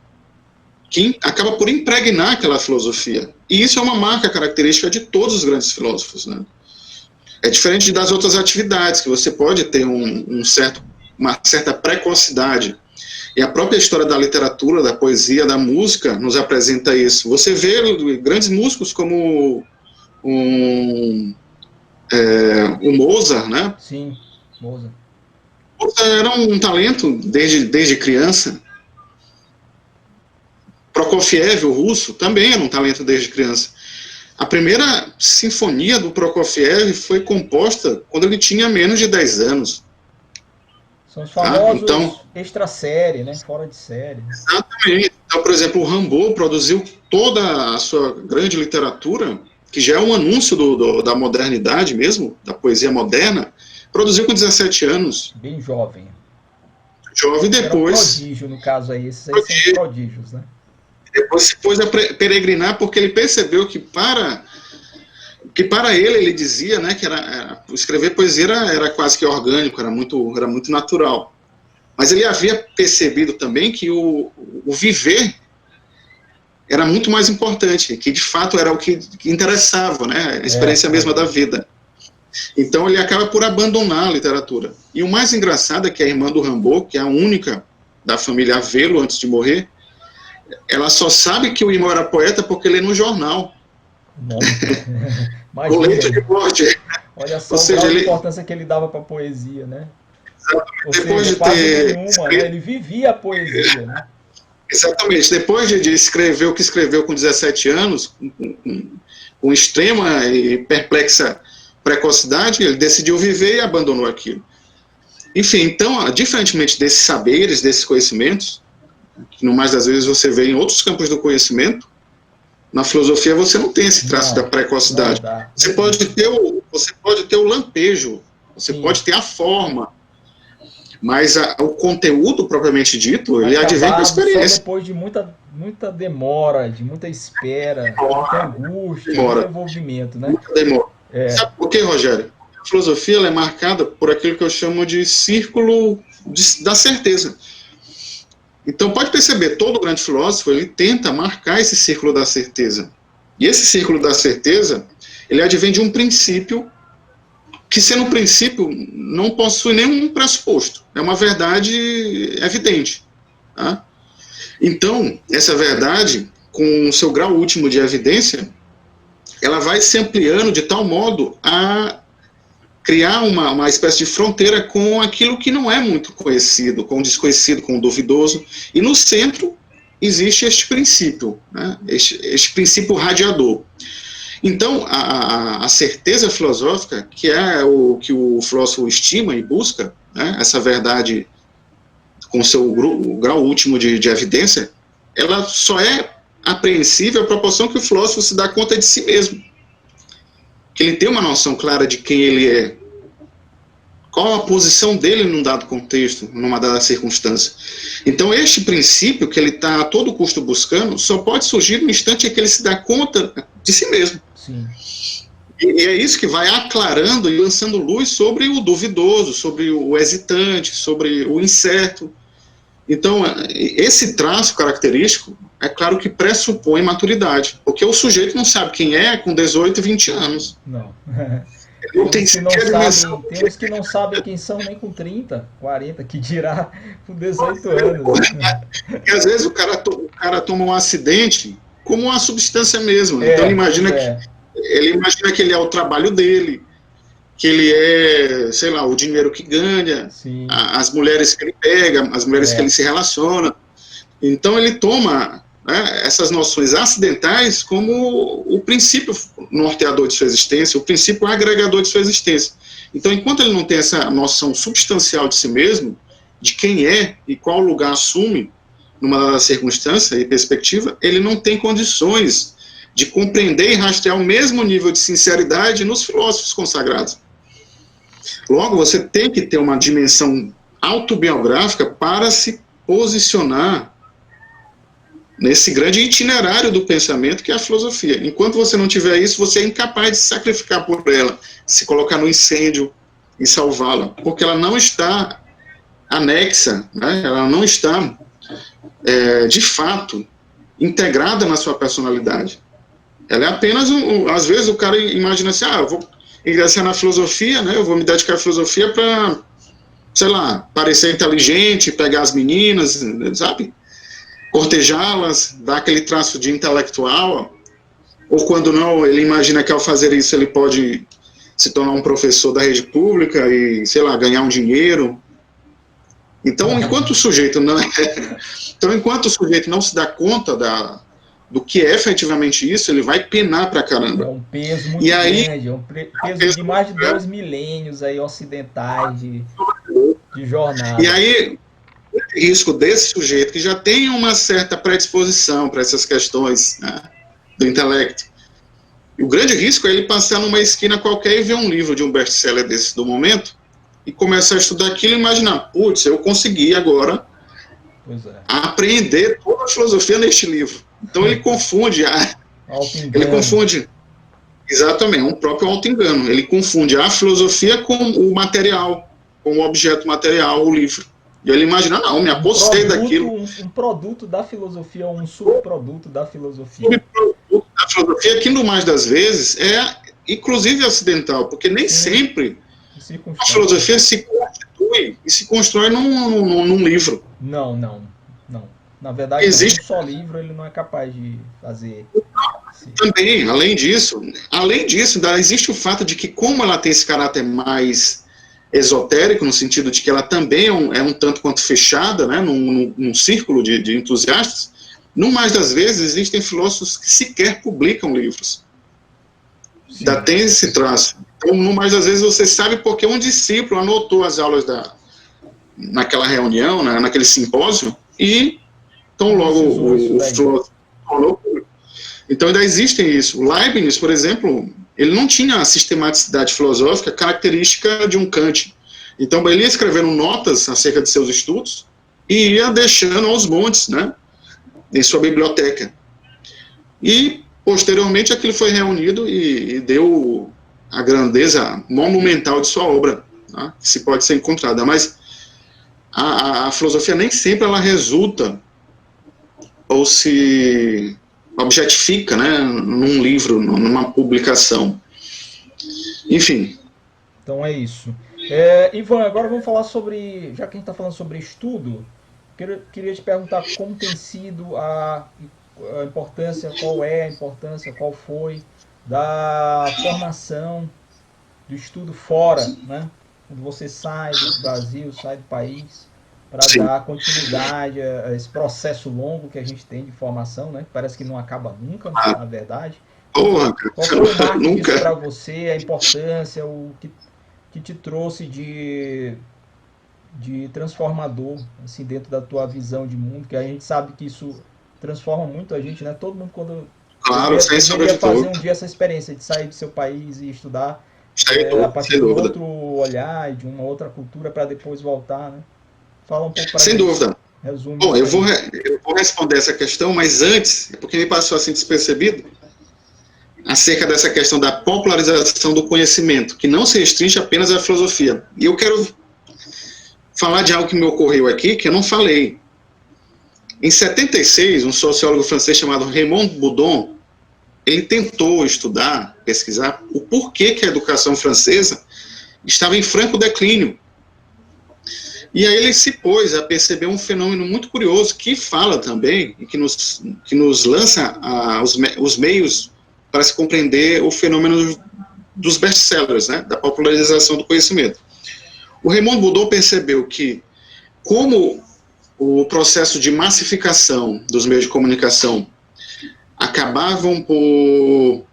que acaba por impregnar aquela filosofia. E isso é uma marca característica de todos os grandes filósofos, né? É diferente das outras atividades, que você pode ter uma certa precocidade. E a própria história da literatura, da poesia, da música nos apresenta isso. Você vê grandes músicos como o Mozart, né? Sim, Mozart. Mozart era um talento desde criança. Prokofiev, o russo, também era um talento desde criança. A primeira sinfonia do Prokofiev foi composta quando ele tinha menos de 10 anos. São os famosos Então, extra-série, né? Fora de série. exatamente. Então, por exemplo, o Rimbaud produziu toda a sua grande literatura, que já é um anúncio da modernidade mesmo, da poesia moderna, produziu com 17 anos. Bem jovem. Jovem Era um depois. prodígio, no caso aí. Esses aí são prodígios, né? Depois se pôs a peregrinar, porque ele percebeu que para ele dizia, né, que escrever poesia era quase que orgânico, era muito natural. Mas ele havia percebido também que o viver era muito mais importante, que de fato era o que interessava, né, a experiência mesma da vida. Então ele acaba por abandonar a literatura. E o mais engraçado é que a irmã do Rimbaud, que é a única da família a vê-lo antes de morrer, ela só sabe que o irmão era poeta porque lê no jornal. O leito de morte. Olha só o grau de importância que ele dava para a poesia, né? Depois de ter nenhuma, né? Ele vivia a poesia, né? Exatamente. Depois de escrever o que escreveu com 17 anos, com extrema e perplexa precocidade, ele decidiu viver e abandonou aquilo. Enfim, então, diferentemente desses saberes, desses conhecimentos, que no mais das vezes você vê em outros campos do conhecimento, na filosofia você não tem esse traço da precocidade. Você pode ter o lampejo, você pode ter a forma, mas o conteúdo propriamente dito, ele advém com a experiência. Só depois de muita demora, de muita espera, muita angústia, muito envolvimento, né? Muita demora. Sabe por quê, Rogério? A filosofia ela é marcada por aquilo que eu chamo de círculo da certeza. Então pode perceber, todo grande filósofo ele tenta marcar esse círculo da certeza. E esse círculo da certeza, ele advém de um princípio que, sendo um princípio, não possui nenhum pressuposto. É uma verdade evidente. Tá? Então, essa verdade, com o seu grau último de evidência, ela vai se ampliando de tal modo a criar uma espécie de fronteira com aquilo que não é muito conhecido, com o desconhecido, com o duvidoso. E no centro existe este princípio, né? este princípio radiador. Então, a certeza filosófica, que é o que o filósofo estima e busca, né? Essa verdade com o seu grau último de evidência, ela só é apreensível à proporção que o filósofo se dá conta de si mesmo. Que ele tem uma noção clara de quem ele é, qual a posição dele num dado contexto, numa dada circunstância. Então, este princípio que ele está a todo custo buscando, só pode surgir no instante em que ele se dá conta de si mesmo. Sim. E é isso que vai aclarando e lançando luz sobre o duvidoso, sobre o hesitante, sobre o incerto. Então, esse traço característico, é claro que pressupõe maturidade, porque o sujeito não sabe quem é com 18 e 20 anos. Não. Não tem Tem uns que não sabem quem são nem com 30, 40, que dirá com 18 anos. E às vezes o cara toma um acidente como uma substância mesmo. Então ele imagina que ele é o trabalho dele, que ele é, sei lá, o dinheiro que ganha, as mulheres que ele pega, as mulheres que ele se relaciona. Então ele toma, né, essas noções acidentais como o princípio norteador de sua existência, o princípio agregador de sua existência. Então, enquanto ele não tem essa noção substancial de si mesmo, de quem é e qual lugar assume numa circunstância e perspectiva, ele não tem condições de compreender e rastrear o mesmo nível de sinceridade nos filósofos consagrados. Logo, você tem que ter uma dimensão autobiográfica para se posicionar nesse grande itinerário do pensamento que é a filosofia. Enquanto você não tiver isso, você é incapaz de se sacrificar por ela, se colocar no incêndio e salvá-la, porque ela não está anexa, né? Ela não está, de fato, integrada na sua personalidade. Ela é apenas, às vezes o cara imagina assim, eu vou ingressar na filosofia, né? Eu vou me dedicar à filosofia para, sei lá, parecer inteligente, pegar as meninas, sabe? Cortejá-las, dar aquele traço de intelectual, ou quando não, ele imagina que ao fazer isso ele pode se tornar um professor da rede pública e, sei lá, ganhar um dinheiro. Então, enquanto o sujeito não se dá conta do que é efetivamente isso, ele vai penar pra caramba. É um peso muito grande, é um peso de mais de 2 milênios aí ocidentais de jornada. E aí, o risco desse sujeito que já tem uma certa predisposição para essas questões, né, do intelecto, o grande risco é ele passar numa esquina qualquer e ver um livro de um best-seller desse do momento e começar a estudar aquilo e imaginar, putz, eu consegui agora aprender toda a filosofia neste livro. Então ele confunde ele confunde exatamente, um próprio auto-engano. Ele confunde a filosofia com o material, com o objeto material, o livro. E ele imagina, não, me apossei daquilo. Um produto da filosofia, um subproduto da filosofia. Subproduto da filosofia, que no mais das vezes é, inclusive, acidental, porque nem sempre a filosofia se constitui e se constrói num livro. Não. Na verdade, existe um só livro ele não é capaz de fazer. Também, além disso, existe o fato de que, como ela tem esse caráter mais esotérico, no sentido de que ela também é um tanto quanto fechada, né, num círculo de entusiastas, no mais das vezes existem filósofos que sequer publicam livros. Ainda tem esse traço. Então, no mais das vezes, você sabe porque um discípulo anotou as aulas naquela reunião, né, naquele simpósio, e então logo o filósofo falou. Então ainda existem isso. O Leibniz, por exemplo, ele não tinha a sistematicidade filosófica característica de um Kant. Então ele ia escrevendo notas acerca de seus estudos e ia deixando aos montes, né, em sua biblioteca. E posteriormente aquilo foi reunido e deu a grandeza monumental de sua obra, tá, que se pode ser encontrada. Mas a filosofia nem sempre ela resulta ou se objetifica, né, num livro, numa publicação. Enfim. Então é isso. Ivan, agora vamos falar sobre, já que a gente está falando sobre estudo, queria te perguntar como tem sido a importância, qual foi da formação do estudo fora, né? Quando você sai do Brasil, sai do país, para dar continuidade a esse processo longo que a gente tem de formação, né? Parece que não acaba nunca, na verdade. Qual foi o marco disso para você, a importância, o que te trouxe de transformador, assim, dentro da tua visão de mundo, que a gente sabe que isso transforma muito a gente, né? Todo mundo quando deveria fazer um dia essa experiência de sair do seu país e estudar a partir de um outro olhar e de uma outra cultura para depois voltar, né? Fala um pouco para Sem dúvida. Resume. Bom, eu vou responder essa questão, mas antes, porque me passou assim despercebido, acerca dessa questão da popularização do conhecimento, que não se restringe apenas à filosofia. E eu quero falar de algo que me ocorreu aqui, que eu não falei. Em 76, um sociólogo francês chamado Raymond Boudon, ele tentou estudar, pesquisar, o porquê que a educação francesa estava em franco declínio. E aí ele se pôs a perceber um fenômeno muito curioso, que fala também, e que nos lança os meios para se compreender o fenômeno dos best-sellers, né, da popularização do conhecimento. O Raymond Boudon percebeu que, como o processo de massificação dos meios de comunicação acabavam por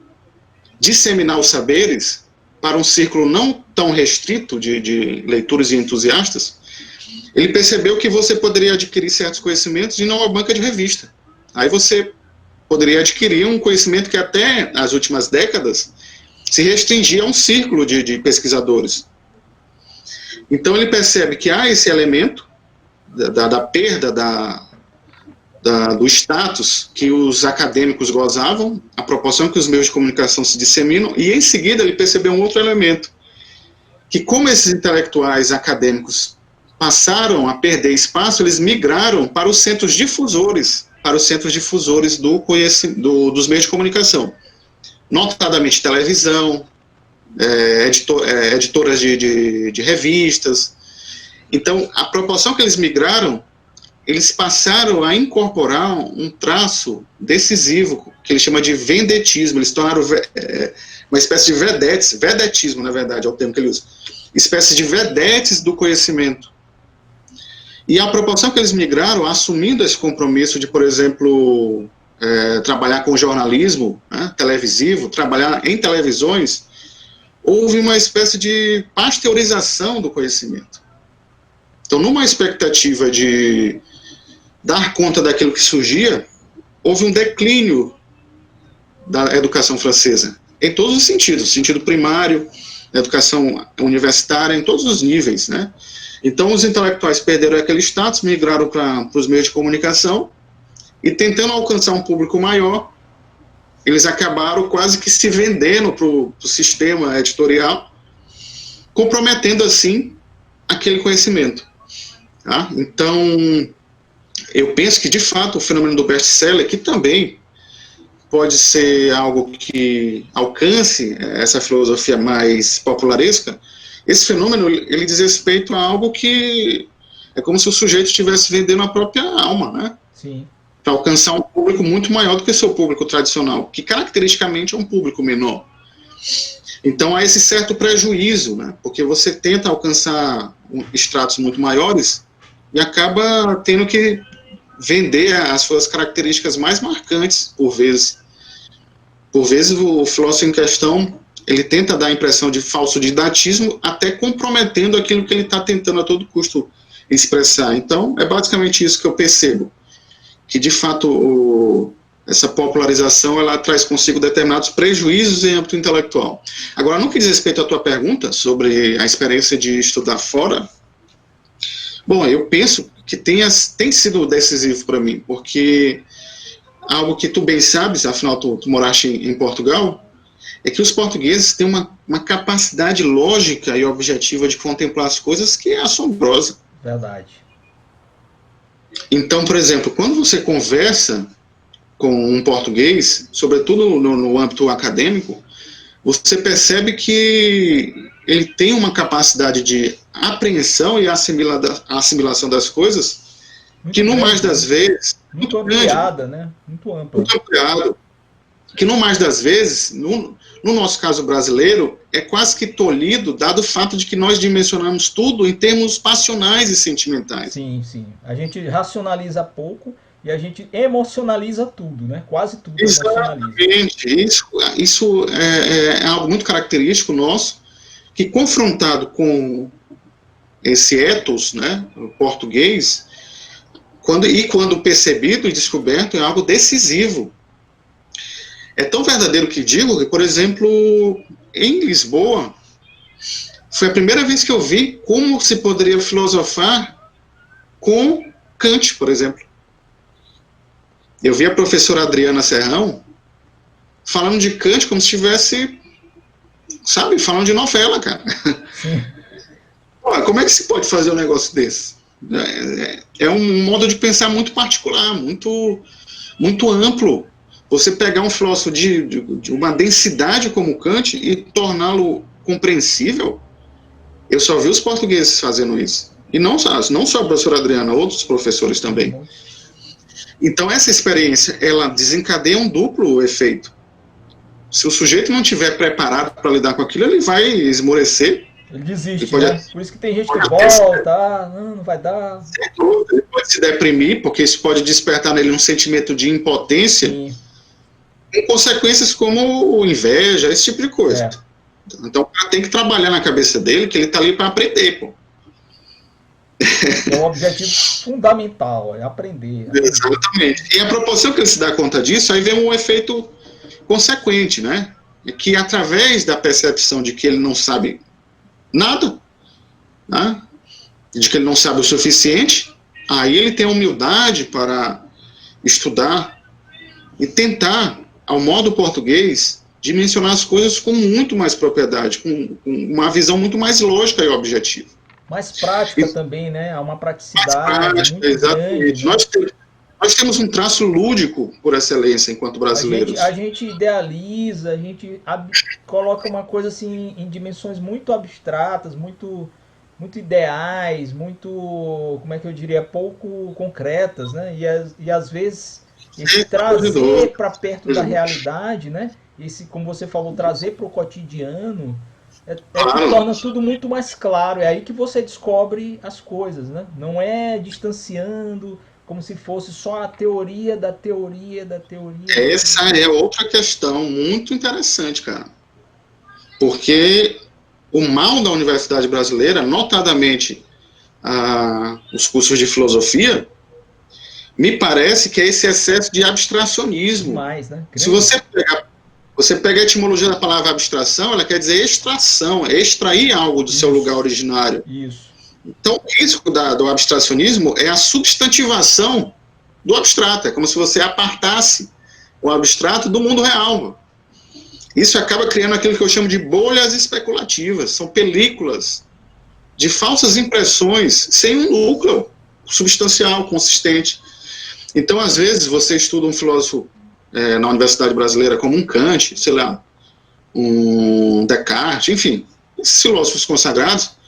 disseminar os saberes para um círculo não tão restrito de leitores e entusiastas, ele percebeu que você poderia adquirir certos conhecimentos de uma banca de revista. Aí você poderia adquirir um conhecimento que até as últimas décadas se restringia a um círculo de pesquisadores. Então ele percebe que há esse elemento da perda do status que os acadêmicos gozavam, a proporção que os meios de comunicação se disseminam, e em seguida ele percebeu um outro elemento, que como esses intelectuais acadêmicos passaram a perder espaço, eles migraram para os centros difusores, dos meios de comunicação, notadamente televisão, editoras de revistas. Então, a proporção que eles migraram, eles passaram a incorporar um traço decisivo, que ele chama de vendetismo. Eles tornaram uma espécie de vedetismo, na verdade, é o termo que ele usa, espécie de vedetes do conhecimento. E a proporção que eles migraram, assumindo esse compromisso de, por exemplo, trabalhar com jornalismo, né, televisivo, trabalhar em televisões, houve uma espécie de pasteurização do conhecimento. Então, numa expectativa de dar conta daquilo que surgia, houve um declínio da educação francesa, em todos os sentidos, sentido primário, educação universitária, em todos os níveis, né? Então, os intelectuais perderam aquele status, migraram para os meios de comunicação, e tentando alcançar um público maior, eles acabaram quase que se vendendo para o sistema editorial, comprometendo, assim, aquele conhecimento. Tá? Então, eu penso que, de fato, o fenômeno do best-seller, que também pode ser algo que alcance essa filosofia mais popularesca, esse fenômeno, ele diz respeito a algo que é como se o sujeito estivesse vendendo a própria alma, né? Sim. Para alcançar um público muito maior do que o seu público tradicional, que caracteristicamente é um público menor. Então há esse certo prejuízo, né? Porque você tenta alcançar estratos muito maiores e acaba tendo que vender as suas características mais marcantes, por vezes. Por vezes o filósofo em questão, ele tenta dar a impressão de falso didatismo, até comprometendo aquilo que ele está tentando a todo custo expressar. Então, é basicamente isso que eu percebo, que de fato essa popularização ela traz consigo determinados prejuízos em âmbito intelectual. Agora, no que diz respeito à tua pergunta sobre a experiência de estudar fora, bom, eu penso que tem sido decisivo para mim, porque algo que tu bem sabes, afinal tu moraste em Portugal, é que os portugueses têm uma capacidade lógica e objetiva de contemplar as coisas que é assombrosa. Verdade. Então, por exemplo, quando você conversa com um português, sobretudo no âmbito acadêmico, você percebe que ele tem uma capacidade de apreensão e assimilação das coisas Muito que, no grande, mais das vezes, muito ampliada, né? Muito ampla. muito ampliado, que, no mais das vezes, no nosso caso brasileiro, é quase que tolhido, dado o fato de que nós dimensionamos tudo em termos passionais e sentimentais. Sim, sim. A gente racionaliza pouco e a gente emocionaliza tudo, né? Quase tudo emocionaliza. Exatamente. Isso é algo muito característico nosso, que confrontado com esse ethos, né, o português, quando percebido e descoberto, é algo decisivo. É tão verdadeiro que digo que, por exemplo, em Lisboa, foi a primeira vez que eu vi como se poderia filosofar com Kant, por exemplo. Eu vi a professora Adriana Serrão falando de Kant como se estivesse, sabe, falando de novela, cara. Sim. Olha, como é que se pode fazer um negócio desse? É um modo de pensar muito particular, muito, muito amplo. Você pegar um filósofo de uma densidade como Kant e torná-lo compreensível, eu só vi os portugueses fazendo isso. E não só a professora Adriana, outros professores também. Então, essa experiência, ela desencadeia um duplo efeito. Se o sujeito não estiver preparado para lidar com aquilo, ele vai esmorecer. Ele desiste, né? Por isso que tem gente que volta, não vai dar. Ele pode se deprimir, porque isso pode despertar nele um sentimento de impotência, Sim. com consequências como inveja, esse tipo de coisa. Então, o cara tem que trabalhar na cabeça dele, que ele está ali para aprender, pô. É um objetivo fundamental, é aprender. Exatamente. E a proporção que ele se dá conta disso, aí vem um efeito consequente, né? Que através da percepção de que ele não sabe nada, né? De que ele não sabe o suficiente, aí ele tem a humildade para estudar e tentar, ao modo português, dimensionar as coisas com muito mais propriedade, com uma visão muito mais lógica e objetiva. Mais prática também, né? Há uma praticidade muito exatamente. grande. Nós temos um traço lúdico, por excelência, enquanto brasileiros. A gente idealiza, a gente coloca uma coisa assim em dimensões muito abstratas, muito ideais, muito, como é que eu diria, pouco concretas, né? E às vezes esse trazer para perto da realidade, né? Esse, como você falou, trazer para o cotidiano, que torna tudo muito mais claro. É aí que você descobre as coisas, né? Não é distanciando, como se fosse só a teoria da teoria da teoria. Essa é outra questão muito interessante, cara. Porque o mal da universidade brasileira, notadamente os cursos de filosofia, me parece que é esse excesso de abstracionismo. Demais, né? Se você pega a etimologia da palavra abstração, ela quer dizer extração, é extrair algo do seu lugar originário. Isso. Então, o risco do abstracionismo é a substantivação do abstrato. É como se você apartasse o abstrato do mundo real. Isso acaba criando aquilo que eu chamo de bolhas especulativas. São películas de falsas impressões sem um núcleo substancial, consistente. Então, às vezes, você estuda um filósofo na universidade brasileira como um Kant, sei lá, um Descartes, enfim, esses filósofos consagrados,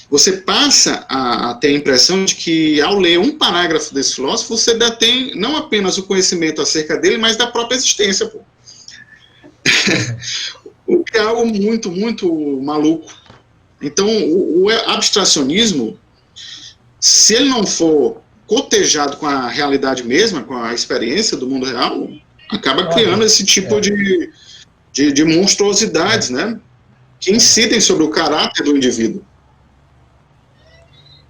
você passa a ter a impressão de que, ao ler um parágrafo desse filósofo, você detém não apenas o conhecimento acerca dele, mas da própria existência, pô. O que é algo muito, muito maluco. Então, o abstracionismo, se ele não for cotejado com a realidade mesma, com a experiência do mundo real, acaba criando esse tipo de monstruosidades, né? Que incidem sobre o caráter do indivíduo.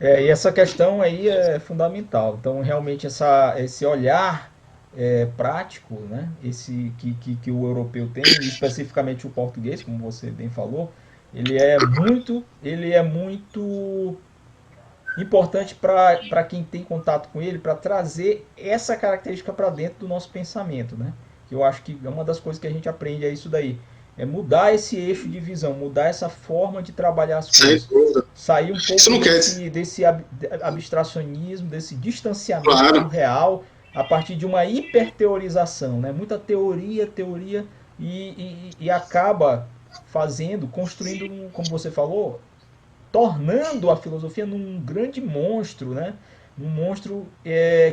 E essa questão aí é fundamental. Então, realmente, esse olhar prático, né? Esse que o europeu tem, especificamente o português, como você bem falou, ele é muito importante para quem tem contato com ele, para trazer essa característica para dentro do nosso pensamento, né? Que eu acho que é uma das coisas que a gente aprende, é isso daí. É mudar esse eixo de visão, mudar essa forma de trabalhar as coisas. Sair um pouco desse abstracionismo, desse distanciamento do real, a partir de uma hiperteorização, né? Muita teoria, e acaba construindo, como você falou, tornando a filosofia num grande monstro, né? Um monstro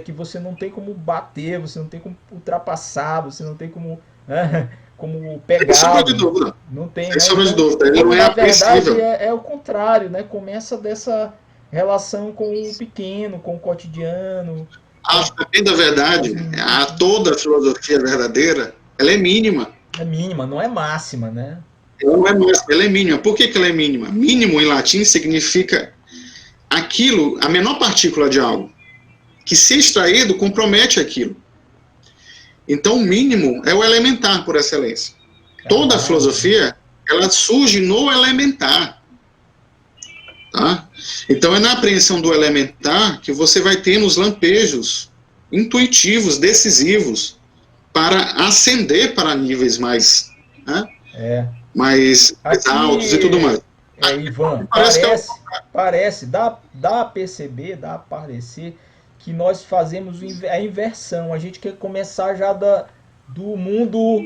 que você não tem como bater, você não tem como ultrapassar, você não tem como pegar. Sem sombra de dúvida. Não tem. Sem sombra de dúvida. Ele não é apreciável. Na verdade, é o contrário, né? Começa dessa relação com o pequeno, com o cotidiano. Bem da verdade, toda a filosofia verdadeira, ela é mínima. É mínima, não é máxima, né? Ela não é máxima, ela é mínima. Por que ela é mínima? Mínimo, em latim, significa aquilo, a menor partícula de algo, que se extraído compromete aquilo. Então, o mínimo é o elementar, por excelência. Toda a filosofia, ela surge no elementar. Tá? Então, é na apreensão do elementar que você vai ter nos lampejos intuitivos, decisivos, para ascender para níveis mais, mais altos e tudo mais. Ivan, parece, dá a perceber, dá a parecer que nós fazemos a inversão. A gente quer começar já do mundo,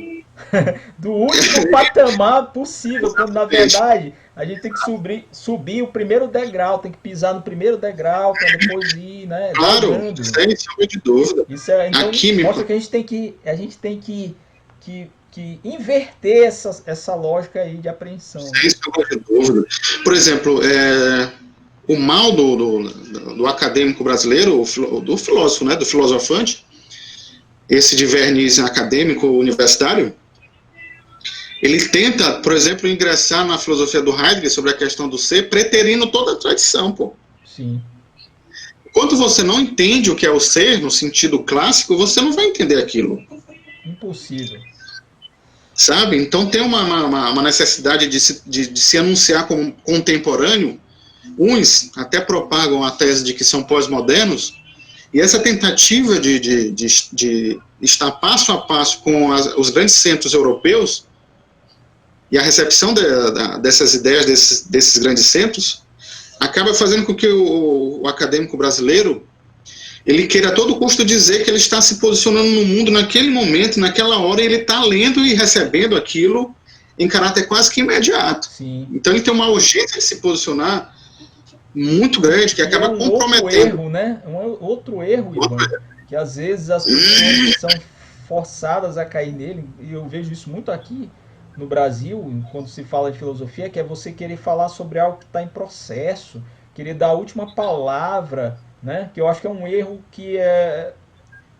do último patamar possível, quando na verdade a gente tem que subir o primeiro degrau, tem que pisar no primeiro degrau para depois ir, né? Claro, sem sombra de dúvida. Isso então mostra que a gente tem que inverter essa lógica aí de apreensão. Sem sombra de dúvida. Por exemplo, o mal do acadêmico brasileiro, do filósofo, né, do filosofante, esse de verniz acadêmico universitário, ele tenta, por exemplo, ingressar na filosofia do Heidegger sobre a questão do ser, preterindo toda a tradição, pô. Sim. Enquanto você não entende o que é o ser, no sentido clássico, você não vai entender aquilo. Impossível. Sabe? Então tem uma necessidade de se anunciar como contemporâneo. Uns até propagam a tese de que são pós-modernos, e essa tentativa de estar passo a passo com os grandes centros europeus e a recepção dessas ideias desses grandes centros acaba fazendo com que o acadêmico brasileiro ele queira a todo custo dizer que ele está se posicionando no mundo naquele momento, naquela hora, e ele está lendo e recebendo aquilo em caráter quase que imediato. Sim. Então ele tem uma urgência de se posicionar muito grande, que acaba comprometendo. Outro erro, né? Outro erro, Ivan, que às vezes as pessoas são forçadas a cair nele, e eu vejo isso muito aqui no Brasil, quando se fala de filosofia, que é você querer falar sobre algo que está em processo, querer dar a última palavra né? Que eu acho que é um erro que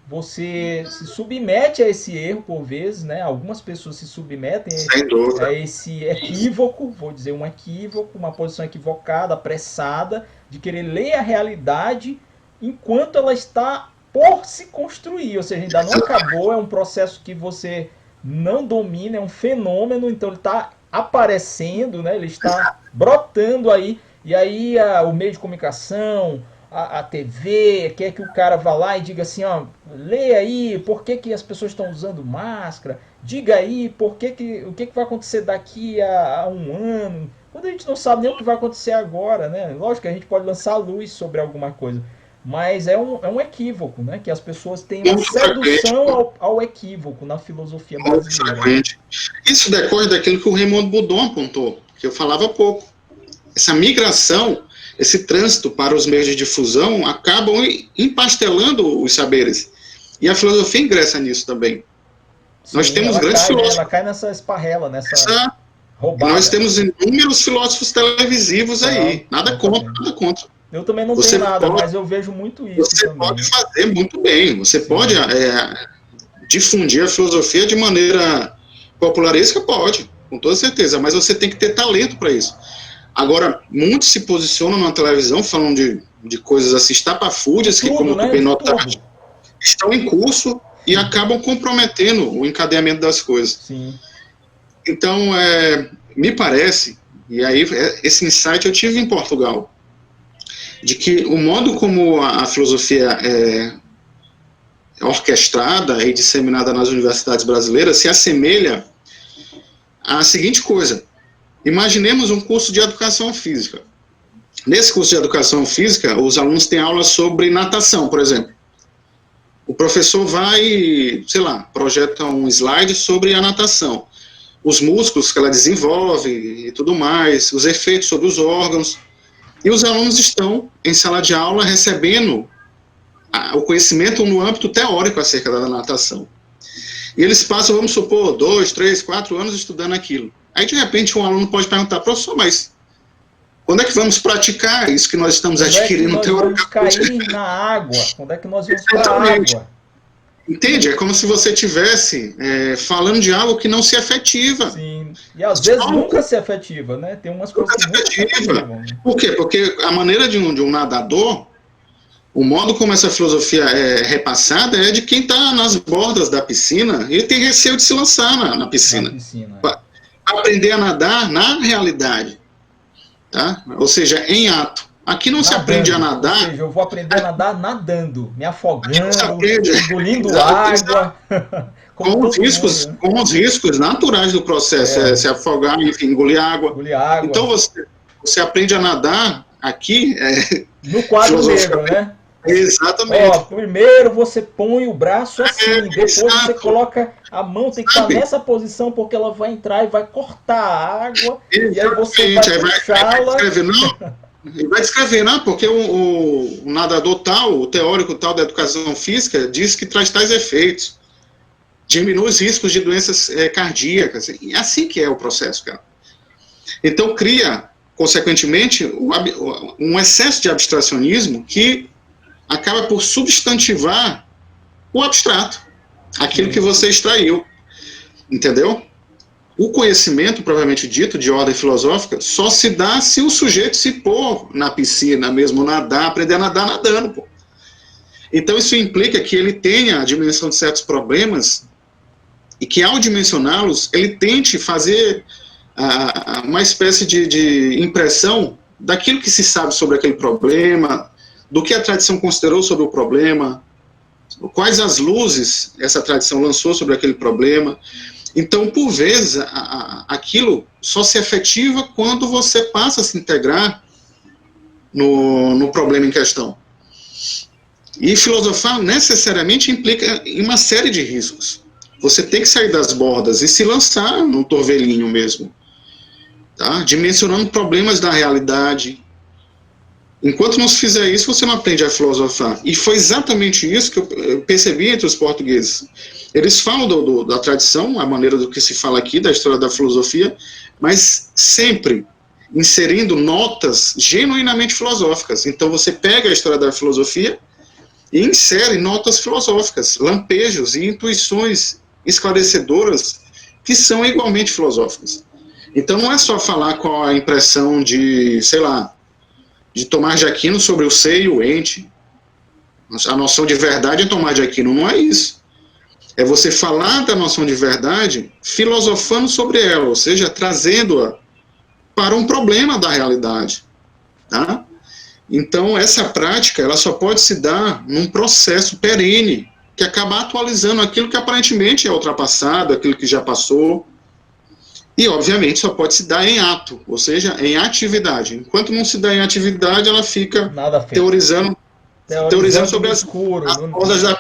você se submete a esse erro por vezes, né? Algumas pessoas se submetem Sem a dúvida. esse equívoco, vou dizer um equívoco, uma posição equivocada, apressada, de querer ler a realidade enquanto ela está por se construir, ou seja, ainda não acabou, é um processo que você não domina, é um fenômeno, então ele está aparecendo, né? Ele está brotando aí, e aí o meio de comunicação, a TV, quer que o cara vá lá e diga assim, ó, lê aí, por que, que as pessoas estão usando máscara, diga aí, o que vai acontecer daqui a um ano, quando a gente não sabe nem o que vai acontecer agora, né? Lógico que a gente pode lançar luz sobre alguma coisa, mas é um equívoco, né? Que as pessoas têm uma Muito frequente, sedução ao equívoco na filosofia muito brasileira, né? frequente. Isso decorre daquilo que o Raymond Boudon apontou, que eu falava há pouco. Essa migração, esse trânsito para os meios de difusão acabam empastelando os saberes. E a filosofia ingressa nisso também. Nós Sim, temos ela grandes cai, né? filósofos. Ela cai nessa esparrela, nessa Nós roubada. temos inúmeros filósofos televisivos Então, aí. Nada contra, exatamente. nada contra. Eu também não tenho Você nada, pode, mas eu vejo muito isso você também, pode né? fazer muito bem. Você pode Sim. difundir a filosofia de maneira popularesca, pode, com toda certeza. Mas você tem que ter talento para isso. Agora, muitos se posicionam na televisão falando de coisas assim, De estapafúrdias, que, tudo, como tu né? bem De notaste, tudo. estão em curso e acabam comprometendo o encadeamento das coisas. Sim. Então, me parece, e aí esse insight eu tive em Portugal, de que o modo como a filosofia é orquestrada e disseminada nas universidades brasileiras se assemelha à seguinte coisa. Imaginemos um curso de educação física. Nesse curso de educação física, os alunos têm aulas sobre natação, por exemplo. O professor vai, sei lá, projeta um slide sobre a natação. Os músculos que ela desenvolve e tudo mais, os efeitos sobre os órgãos. E os alunos estão em sala de aula recebendo o conhecimento no âmbito teórico acerca da natação. E eles passam, vamos supor, 2, 3, 4 anos estudando aquilo. Aí, de repente, um aluno pode perguntar, professor, mas quando é que vamos praticar isso que nós estamos Quando é que adquirindo nós vamos teoricamente? cair na água? Quando é que nós vamos para a Exatamente. água? Entende? É como se você estivesse falando de algo que não se efetiva. Sim. E às vezes Só nunca se efetiva, né? Tem umas coisas nunca que se nunca se efetiva. efetivam. Né? Por quê? Porque a maneira de um nadador, o modo como essa filosofia é repassada é de quem está nas bordas da piscina e tem receio de se lançar na Na piscina. piscina. Para aprender a nadar na realidade. Tá? Ou seja, em ato. Aqui não se aprende a Nadando. Ou nadar. seja, eu vou aprender a nadar nadando, me Aqui não se afogando, aprende. engolindo água, como todo mundo. Né? Com os riscos naturais do processo, se afogar, enfim, engolir água. Engolir água. Então você aprende a nadar aqui, no quadro negro, né? Exatamente. Ó, primeiro você põe o braço assim, depois exato. você coloca a mão, tem que estar nessa posição porque ela vai entrar e vai cortar a água. Exatamente. E aí você vai puxá-la. Ele vai descrever, não, porque o nadador tal, o teórico tal da educação física, diz que traz tais efeitos. Diminui os riscos de doenças cardíacas. E assim que é o processo, cara. Então cria, consequentemente, um excesso de abstracionismo que acaba por substantivar o abstrato, aquilo que você extraiu, entendeu? O conhecimento, propriamente dito, de ordem filosófica, só se dá se o sujeito se pôr na piscina mesmo, nadar, aprender a nadar nadando, pô. Então isso implica que ele tenha a dimensão de certos problemas e que ao dimensioná-los, ele tente fazer uma espécie de impressão daquilo que se sabe sobre aquele problema, do que a tradição considerou sobre o problema, quais as luzes essa tradição lançou sobre aquele problema. Então, por vezes, aquilo só se efetiva quando você passa a se integrar no problema em questão. E filosofar necessariamente implica em uma série de riscos. Você tem que sair das bordas e se lançar no torvelinho mesmo, tá? Dimensionando problemas da realidade. Enquanto não se fizer isso, você não aprende a filosofar. E foi exatamente isso que eu percebi entre os portugueses. Eles falam da tradição, a maneira do que se fala aqui, da história da filosofia, mas sempre inserindo notas genuinamente filosóficas. Então você pega a história da filosofia e insere notas filosóficas, lampejos e intuições esclarecedoras que são igualmente filosóficas. Então não é só falar com a impressão de, sei lá, de Tomás de Aquino sobre o ser e o ente. A noção de verdade em Tomás de Aquino não é isso. É você falar da noção de verdade filosofando sobre ela, ou seja, trazendo-a para um problema da realidade. Tá? Então, essa prática ela só pode se dar num processo perene, que acaba atualizando aquilo que aparentemente é ultrapassado, aquilo que já passou. E, obviamente, só pode se dar em ato, ou seja, em atividade. Enquanto não se dá em atividade, ela fica teorizando sobre as bordas da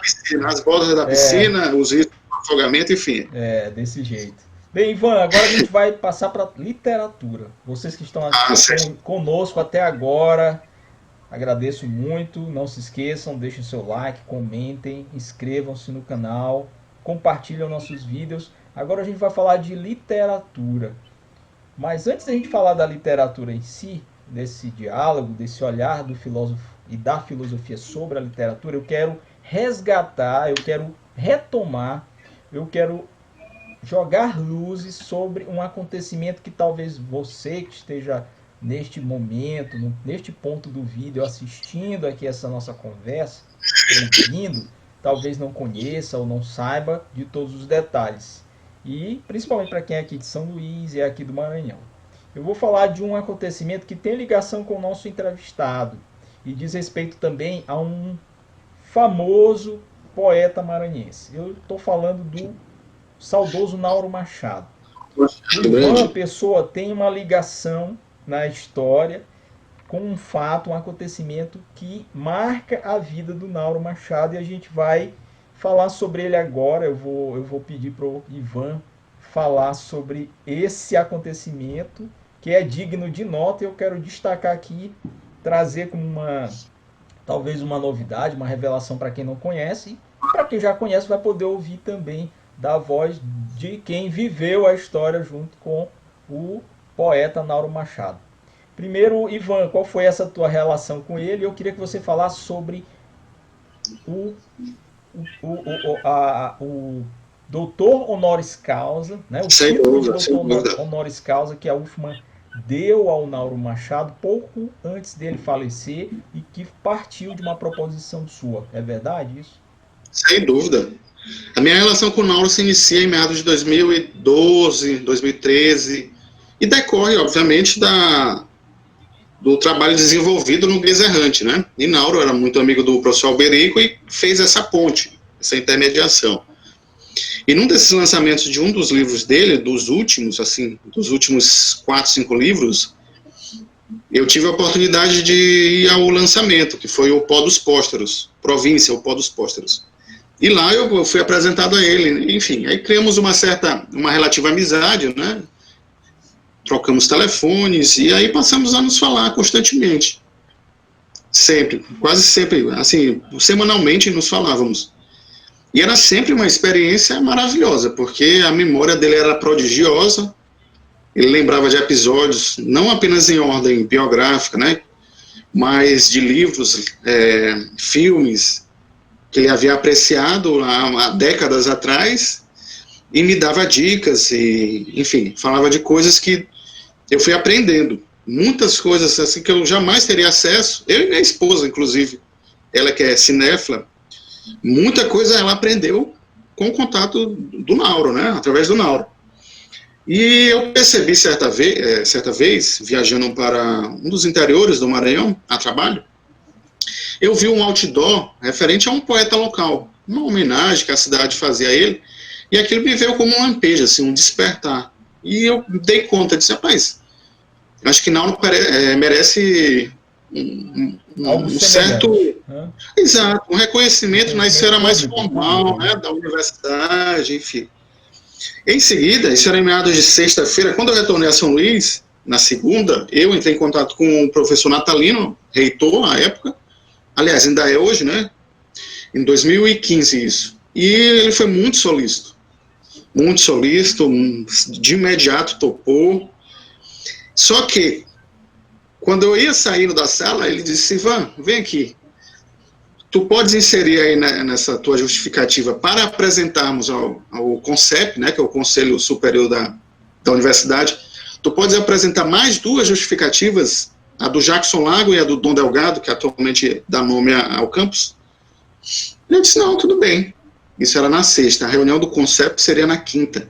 piscina, os riscos do afogamento, enfim. Desse jeito. Bem, Ivan, agora a gente vai passar para literatura. Vocês que estão aqui conosco até agora, agradeço muito. Não se esqueçam, deixem seu like, comentem, inscrevam-se no canal, compartilhem nossos vídeos. Agora a gente vai falar de literatura. Mas antes da gente falar da literatura em si, desse diálogo, desse olhar do filósofo e da filosofia sobre a literatura, eu quero resgatar, eu quero retomar, eu quero jogar luzes sobre um acontecimento que talvez você que esteja neste momento, neste ponto do vídeo, assistindo aqui essa nossa conversa, ouvindo, talvez não conheça ou não saiba de todos os detalhes. E principalmente para quem é aqui de São Luís e é aqui do Maranhão. Eu vou falar de um acontecimento que tem ligação com o nosso entrevistado e diz respeito também a um famoso poeta maranhense. Eu estou falando do saudoso Nauro Machado. O Ivan Pessoa tem uma ligação na história com um fato, um acontecimento que marca a vida do Nauro Machado e a gente vai falar sobre ele agora. Eu vou pedir para o Ivan falar sobre esse acontecimento que é digno de nota e eu quero destacar aqui, trazer como talvez uma novidade, uma revelação para quem não conhece e para quem já conhece vai poder ouvir também da voz de quem viveu a história junto com o poeta Nauro Machado. Primeiro, Ivan, qual foi essa tua relação com ele? Eu queria que você falasse sobre o doutor honoris causa, né? O título de doutor honoris causa que a UFMA deu ao Nauro Machado pouco antes dele falecer e que partiu de uma proposição sua. É verdade isso? Sem dúvida. A minha relação com o Nauro se inicia em meados de 2012, 2013 e decorre, obviamente, do trabalho desenvolvido no Guias Errante, né? E Nauro era muito amigo do professor Alberico e fez essa ponte, essa intermediação. E num desses lançamentos de um dos livros dele, dos últimos 4, 5 livros, eu tive a oportunidade de ir ao lançamento, que foi o Pó dos Pósteros, Província, o Pó dos Pósteros. E lá eu fui apresentado a ele, enfim, aí criamos uma relativa amizade, né? Trocamos telefones e aí passamos a nos falar constantemente. Sempre, quase sempre, assim, semanalmente nos falávamos. E era sempre uma experiência maravilhosa, porque a memória dele era prodigiosa, ele lembrava de episódios, não apenas em ordem biográfica, né? Mas de livros, filmes, que ele havia apreciado há décadas atrás, e me dava dicas, e, enfim, falava de coisas que eu fui aprendendo. Muitas coisas assim que eu jamais teria acesso, eu e minha esposa, inclusive, ela que é cinéfila, muita coisa ela aprendeu com o contato do Nauro, né, através do Nauro. E eu percebi certa vez, viajando para um dos interiores do Maranhão, a trabalho, eu vi um outdoor referente a um poeta local, uma homenagem que a cidade fazia a ele, e aquilo me veio como um lampejo, assim, um despertar. E eu dei conta, disse, rapaz, acho que Nauro merece um certo... Exato, um reconhecimento na esfera mais formal, né, da universidade, enfim. Em seguida, isso era em meados de sexta-feira, quando eu retornei a São Luís, na segunda, eu entrei em contato com o professor Natalino, reitor à época, aliás, ainda é hoje, né? Em 2015 isso. E ele foi muito solícito, de imediato topou. Só que Quando eu ia saindo da sala, ele disse, Ivan, vem aqui. Tu podes inserir aí nessa tua justificativa para apresentarmos ao CONCEP, né, que é o Conselho Superior da Universidade, tu podes apresentar mais 2 justificativas, a do Jackson Lago e a do Dom Delgado, que atualmente dá nome ao campus. Eu disse, não, tudo bem. Isso era na sexta, a reunião do CONCEP seria na quinta.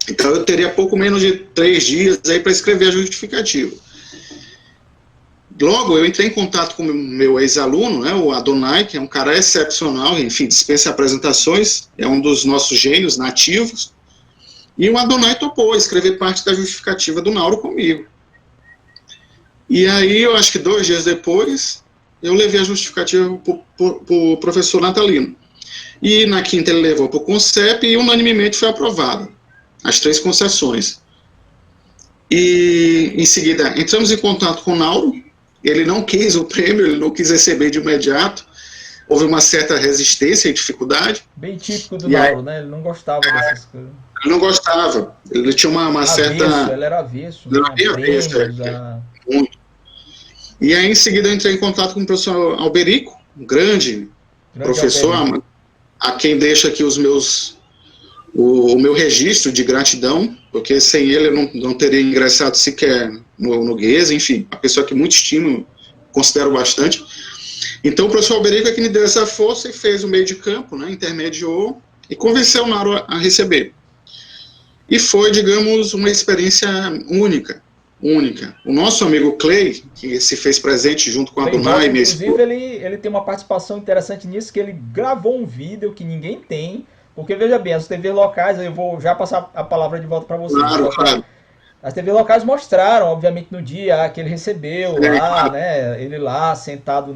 Então eu teria pouco menos de 3 dias aí para escrever a justificativa. Logo, eu entrei em contato com o meu ex-aluno, né, o Adonai, que é um cara excepcional, enfim, dispensa apresentações, é um dos nossos gênios nativos, e o Adonai topou escrever parte da justificativa do Nauro comigo. E aí, eu acho que 2 dias depois, eu levei a justificativa para o professor Natalino. E na quinta ele levou para o CONCEP e unanimemente foi aprovado, as 3 concessões. E, em seguida, entramos em contato com o Nauro. Ele não quis o prêmio, ele não quis receber de imediato. Houve uma certa resistência e dificuldade. Bem típico do Nauro, né? Ele não gostava dessas coisas. Ele não gostava. Ele tinha uma certa... Ele era avesso. Ele era avesso, muito. E aí, em seguida, eu entrei em contato com o professor Alberico, um grande professor, Alberico, a quem deixo aqui o meu registro de gratidão, porque sem ele eu não teria ingressado sequer no GUES, enfim, uma pessoa que muito estimo, considero bastante. Então o professor Alberico é que me deu essa força e fez o meio de campo, né, intermediou e convenceu o Nauro a receber. E foi, digamos, uma experiência única. O nosso amigo Clay, que se fez presente junto com a Adonai, inclusive ele tem uma participação interessante nisso, que ele gravou um vídeo que ninguém tem. Porque, veja bem, as TV locais, eu vou já passar a palavra de volta para você. Claro. As TV locais mostraram, obviamente, no dia que ele recebeu lá, né? Ele lá, sentado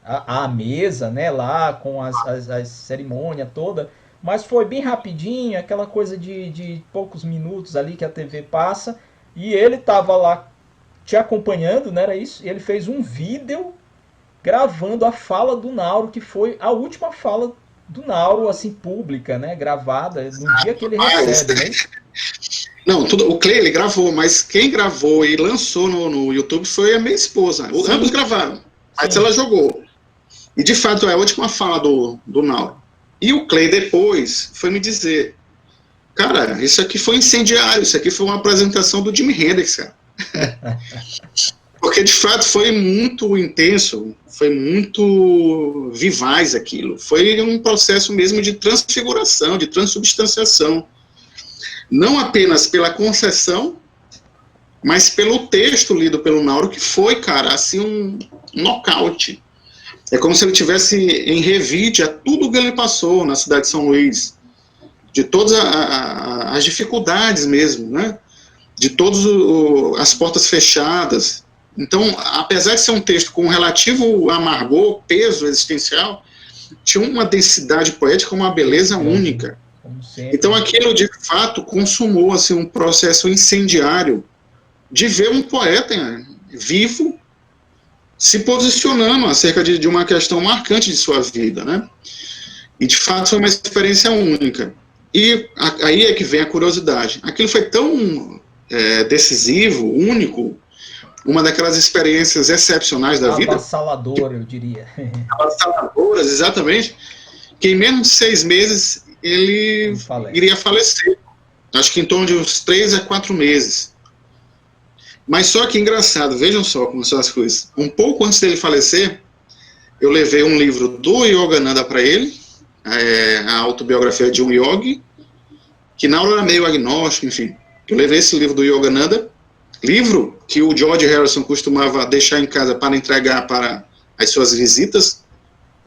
à mesa, né? Lá, com as cerimônias toda. Mas foi bem rapidinho, aquela coisa de poucos minutos ali que a TV passa. E ele estava lá te acompanhando, não era isso? E ele fez um vídeo gravando a fala do Nauro, que foi a última fala do Nauro, assim, pública, né, gravada, no dia que ele recebe, né? Não, o Clay, ele gravou, mas quem gravou e lançou no YouTube foi a minha esposa. Ambos gravaram, mas ela jogou. E, de fato, é a última fala do Nauro. E o Clay, depois, foi me dizer, cara, isso aqui foi incendiário, isso aqui foi uma apresentação do Jimi Hendrix, cara. Porque, de fato, foi muito intenso, foi muito vivaz aquilo. Foi um processo mesmo de transfiguração, de transubstanciação. Não apenas pela concessão, mas pelo texto lido pelo Nauro, que foi, cara, assim, um nocaute. É como se ele tivesse em revide a tudo que ele passou na cidade de São Luís, de todas as dificuldades mesmo, né? De todas as portas fechadas. Então, apesar de ser um texto com relativo amargor, peso existencial, tinha uma densidade poética, uma beleza única. Então, aquilo, de fato, consumou assim, um processo incendiário de ver um poeta vivo se posicionando acerca de uma questão marcante de sua vida, né? E, de fato, foi uma experiência única. E aí é que vem a curiosidade. Aquilo foi tão decisivo, único, uma daquelas experiências excepcionais da vida. Avassaladora, eu diria. Avassaladoras, exatamente. Que em menos de 6 meses ele iria falecer. Acho que em torno de uns 3 a 4 meses. Mas só que engraçado, vejam só como são as coisas. Um pouco antes dele falecer, eu levei um livro do Yogananda para ele, a autobiografia de um yogi, que na hora era meio agnóstico, enfim. Eu levei esse livro do Yogananda, livro que o George Harrison costumava deixar em casa para entregar para as suas visitas,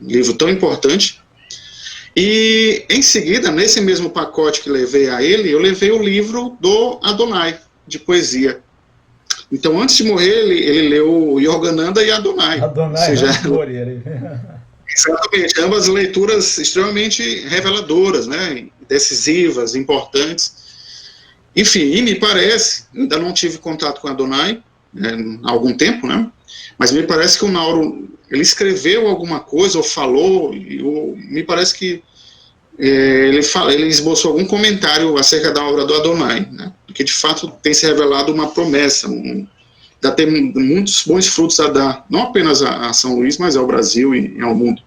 um livro tão importante. E, em seguida, nesse mesmo pacote que levei a ele, eu levei o livro do Adonai, de poesia. Então, antes de morrer, ele leu o Yogananda e Adonai. Adonai, ou seja, exatamente, ambas leituras extremamente reveladoras, né, decisivas, importantes. Enfim, e me parece, ainda não tive contato com Adonai há algum tempo, né, mas me parece que o Nauro, ele escreveu alguma coisa, ou falou, me parece que ele esboçou algum comentário acerca da obra do Adonai, né, porque de fato tem se revelado uma promessa, ter muitos bons frutos a dar, não apenas a São Luís, mas ao Brasil e ao mundo.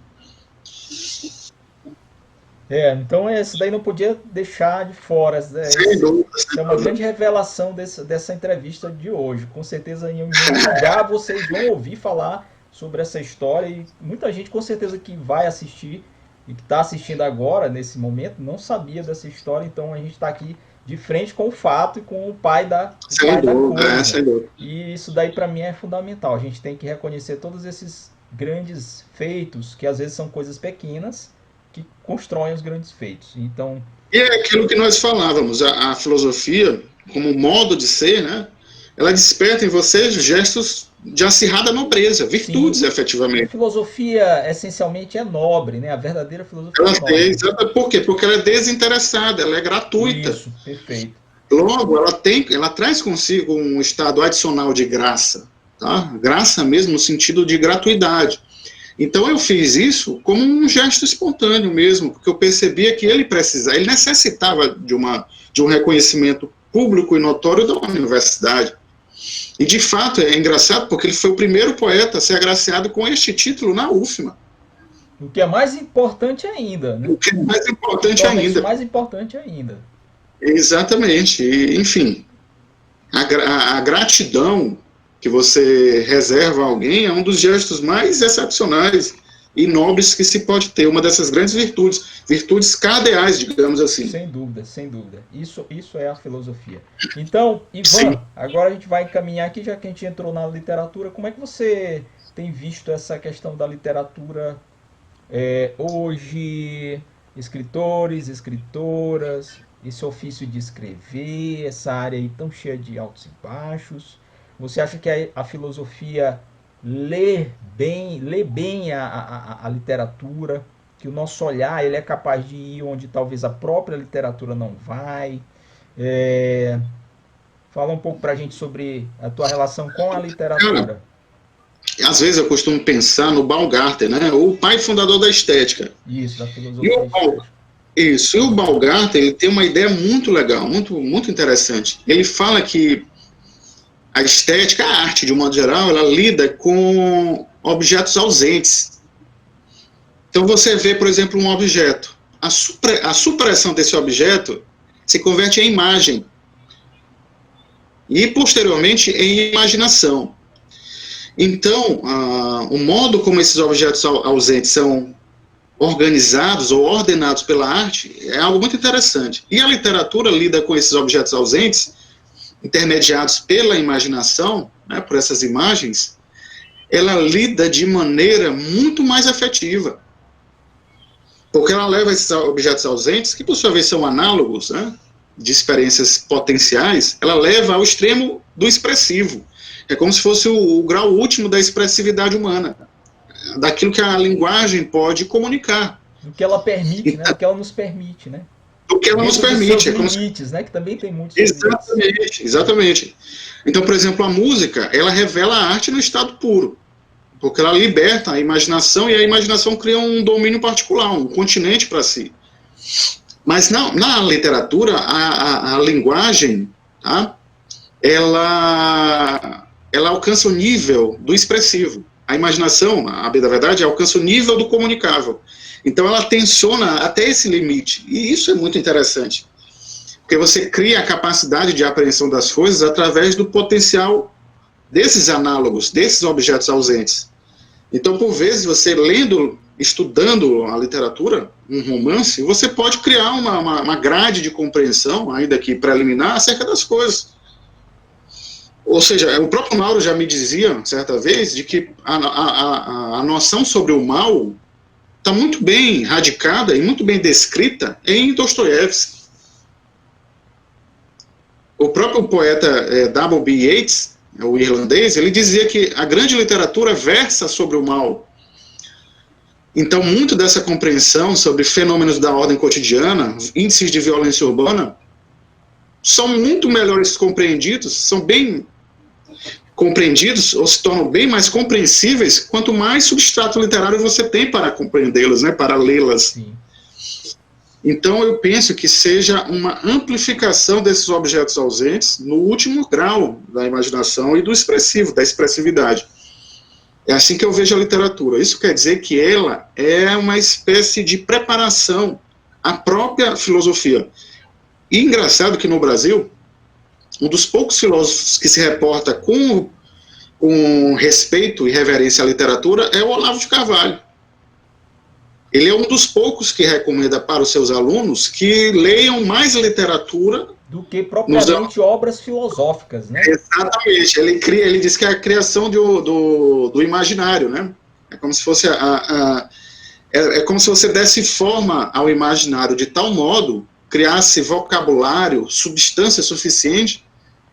Então isso daí não podia deixar de fora. Sem dúvida, Isso é uma grande revelação dessa entrevista de hoje. Com certeza em nenhum lugar vocês vão ouvir falar sobre essa história e muita gente com certeza que vai assistir e que está assistindo agora, nesse momento, não sabia dessa história, então a gente está aqui de frente com o fato e com o pai da coisa. Sem dúvida. E isso daí para mim é fundamental. A gente tem que reconhecer todos esses grandes feitos, que às vezes são coisas pequenas, que constroem os grandes feitos. Então, e é aquilo que nós falávamos, a filosofia, como modo de ser, né, ela desperta em você gestos de acirrada nobreza, virtudes, efetivamente. A filosofia, essencialmente, é nobre, né? A verdadeira filosofia é nobre. Por quê? Porque ela é desinteressada, ela é gratuita. Isso, perfeito. Logo, ela traz consigo um estado adicional de graça, tá? Graça mesmo no sentido de gratuidade. Então eu fiz isso como um gesto espontâneo mesmo, porque eu percebia que ele necessitava de um reconhecimento público e notório da universidade. E de fato é engraçado porque ele foi o primeiro poeta a ser agraciado com este título na UFMA. O que é mais importante ainda, né? O que é mais importante ainda. Mais importante ainda. Exatamente. E, enfim, a gratidão que você reserva a alguém é um dos gestos mais excepcionais e nobres que se pode ter, uma dessas grandes virtudes cardeais, digamos assim. Sem dúvida, sem dúvida. Isso é a filosofia. Então, Ivan, agora a gente vai encaminhar aqui, já que a gente entrou na literatura, como é que você tem visto essa questão da literatura hoje, escritores, escritoras, esse ofício de escrever, essa área aí tão cheia de altos e baixos? Você acha que a filosofia lê bem a literatura, que o nosso olhar ele é capaz de ir onde talvez a própria literatura não vai? Fala um pouco pra gente sobre a tua relação com a literatura. Às vezes eu costumo pensar no Baumgarten, né? O pai fundador da estética. Isso, da filosofia. Isso, e o Baumgarten ele tem uma ideia muito legal, muito, muito interessante. Ele fala que a estética, a arte, de um modo geral, ela lida com objetos ausentes. Então você vê, por exemplo, um objeto. A supressão desse objeto se converte em imagem. E, posteriormente, em imaginação. Então, o modo como esses objetos ausentes são organizados ou ordenados pela arte é algo muito interessante. E a literatura lida com esses objetos ausentes, intermediados pela imaginação, né, por essas imagens, ela lida de maneira muito mais efetiva. Porque ela leva esses objetos ausentes, que por sua vez são análogos, né, de experiências potenciais, ela leva ao extremo do expressivo. É como se fosse o grau último da expressividade humana, daquilo que a linguagem pode comunicar. O que ela permite, né? O que ela nos permite, né? O que ela nos permite. Limites, né? Que também tem muitos limites. Exatamente. Então, por exemplo, a música, ela revela a arte no estado puro, porque ela liberta a imaginação e a imaginação cria um domínio particular, um continente para si. Mas na literatura, a linguagem, tá? ela alcança o nível do expressivo. A imaginação, a bem da verdade, alcança o nível do comunicável. Então ela tensiona até esse limite. E isso é muito interessante. Porque você cria a capacidade de apreensão das coisas através do potencial desses análogos, desses objetos ausentes. Então, por vezes, você lendo, estudando a literatura, um romance, você pode criar uma grade de compreensão, ainda que preliminar, acerca das coisas. Ou seja, o próprio Mauro já me dizia, certa vez, de que a noção sobre o mal está muito bem radicada e muito bem descrita em Dostoiévski. O próprio poeta W.B. Yeats, o irlandês, ele dizia que a grande literatura versa sobre o mal. Então, muito dessa compreensão sobre fenômenos da ordem cotidiana, índices de violência urbana, são muito melhores compreendidos, são bem compreendidos, ou se tornam bem mais compreensíveis, quanto mais substrato literário você tem para compreendê-las, né, para lê-las. Então, eu penso que seja uma amplificação desses objetos ausentes no último grau da imaginação e do expressivo, da expressividade. É assim que eu vejo a literatura. Isso quer dizer que ela é uma espécie de preparação à própria filosofia. E engraçado que no Brasil, um dos poucos filósofos que se reporta com respeito e reverência à literatura é o Olavo de Carvalho. Ele é um dos poucos que recomenda para os seus alunos que leiam mais literatura do que propriamente obras filosóficas, né? Exatamente. Ele diz que é a criação do imaginário, né? É como se fosse é como se você desse forma ao imaginário de tal modo, criasse vocabulário, substância suficiente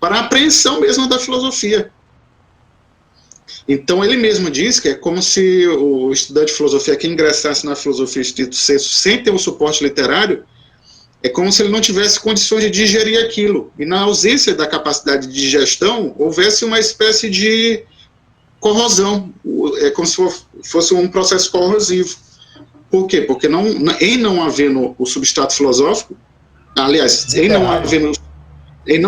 para a apreensão mesmo da filosofia. Então, ele mesmo diz que é como se o estudante de filosofia que ingressasse na filosofia estrito sensu sem ter um suporte literário, é como se ele não tivesse condições de digerir aquilo. E na ausência da capacidade de digestão, houvesse uma espécie de corrosão. É como se fosse um processo corrosivo. Por quê? Porque em não havendo o substrato filosófico, aliás, em não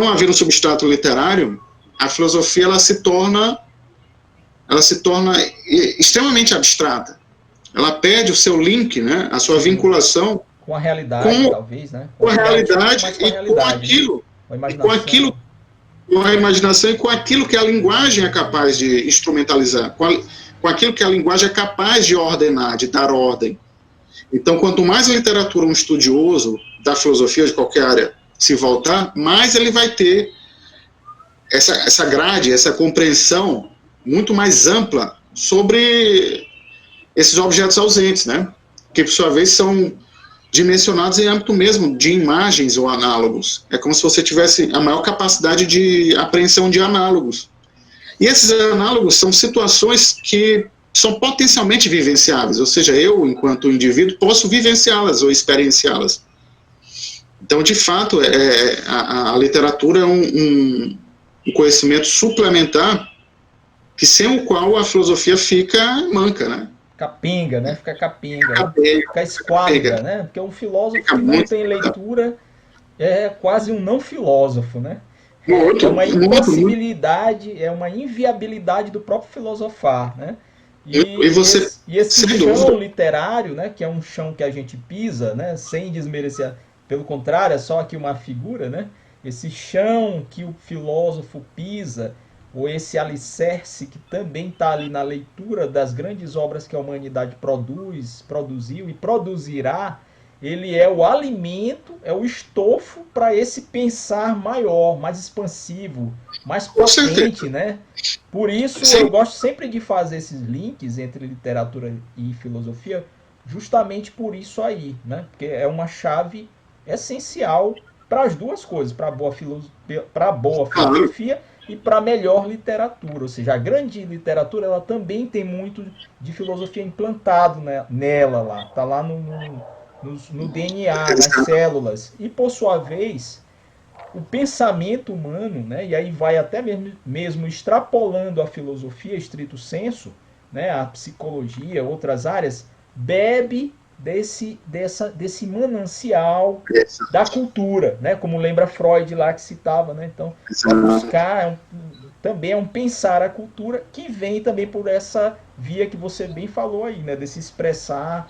havendo o substrato literário, a filosofia ela se torna extremamente abstrata. Ela perde o seu link, né, a sua vinculação com a realidade, talvez, né? Com a realidade e com aquilo, com a imaginação e com aquilo que a linguagem é capaz de instrumentalizar, com aquilo que a linguagem é capaz de ordenar, de dar ordem. Então, quanto mais a literatura um estudioso da filosofia de qualquer área se voltar, mais ele vai ter essa grade, essa compreensão muito mais ampla sobre esses objetos ausentes, né? Que, por sua vez, são dimensionados em âmbito mesmo de imagens ou análogos. É como se você tivesse a maior capacidade de apreensão de análogos. E esses análogos são situações que são potencialmente vivenciáveis, ou seja, eu, enquanto indivíduo, posso vivenciá-las ou experienciá-las. Então, de fato, a literatura é um conhecimento suplementar que sem o qual a filosofia fica manca, né? Capenga, né? Fica capenga, fica esquadra, né? Porque um filósofo que não tem leitura é quase um não filósofo, né? É uma impossibilidade, é uma inviabilidade do próprio filosofar, né? E esse chão literário, né? Que é um chão que a gente pisa, né? Sem desmerecer, pelo contrário, é só aqui uma figura, né? Esse chão que o filósofo pisa, ou esse alicerce que também está ali na leitura das grandes obras que a humanidade produziu e produzirá, ele é o alimento, é o estofo para esse pensar maior, mais expansivo, mais potente, né? Por isso eu gosto sempre de fazer esses links entre literatura e filosofia, justamente por isso aí, né? Porque é uma chave essencial para as duas coisas, para a boa filosofia e para a melhor literatura. Ou seja, a grande literatura ela também tem muito de filosofia implantado nela lá. Está lá no DNA, nas células. E, por sua vez, o pensamento humano, né, e aí vai até mesmo extrapolando a filosofia estrito sensu, né, a psicologia, outras áreas, bebe desse manancial da cultura, né? Como lembra Freud lá que citava, né? Então, buscar também é um pensar a cultura que vem também por essa via que você bem falou aí, né? Desse expressar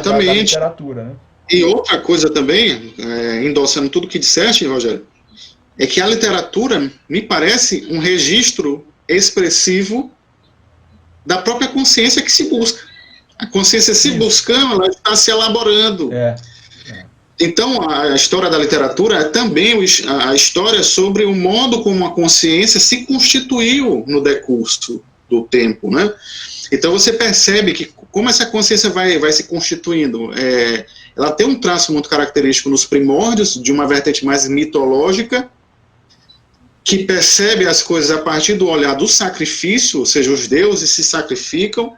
da literatura, né? E outra coisa também, endossando tudo que disseste, Rogério, é que a literatura me parece um registro expressivo da própria consciência que se busca. A consciência se buscando, ela está se elaborando. Então, a história da literatura é também a história sobre o modo como a consciência se constituiu no decurso do tempo, né? Então, você percebe que como essa consciência vai se constituindo. Ela tem um traço muito característico nos primórdios, de uma vertente mais mitológica, que percebe as coisas a partir do olhar do sacrifício, ou seja, os deuses se sacrificam.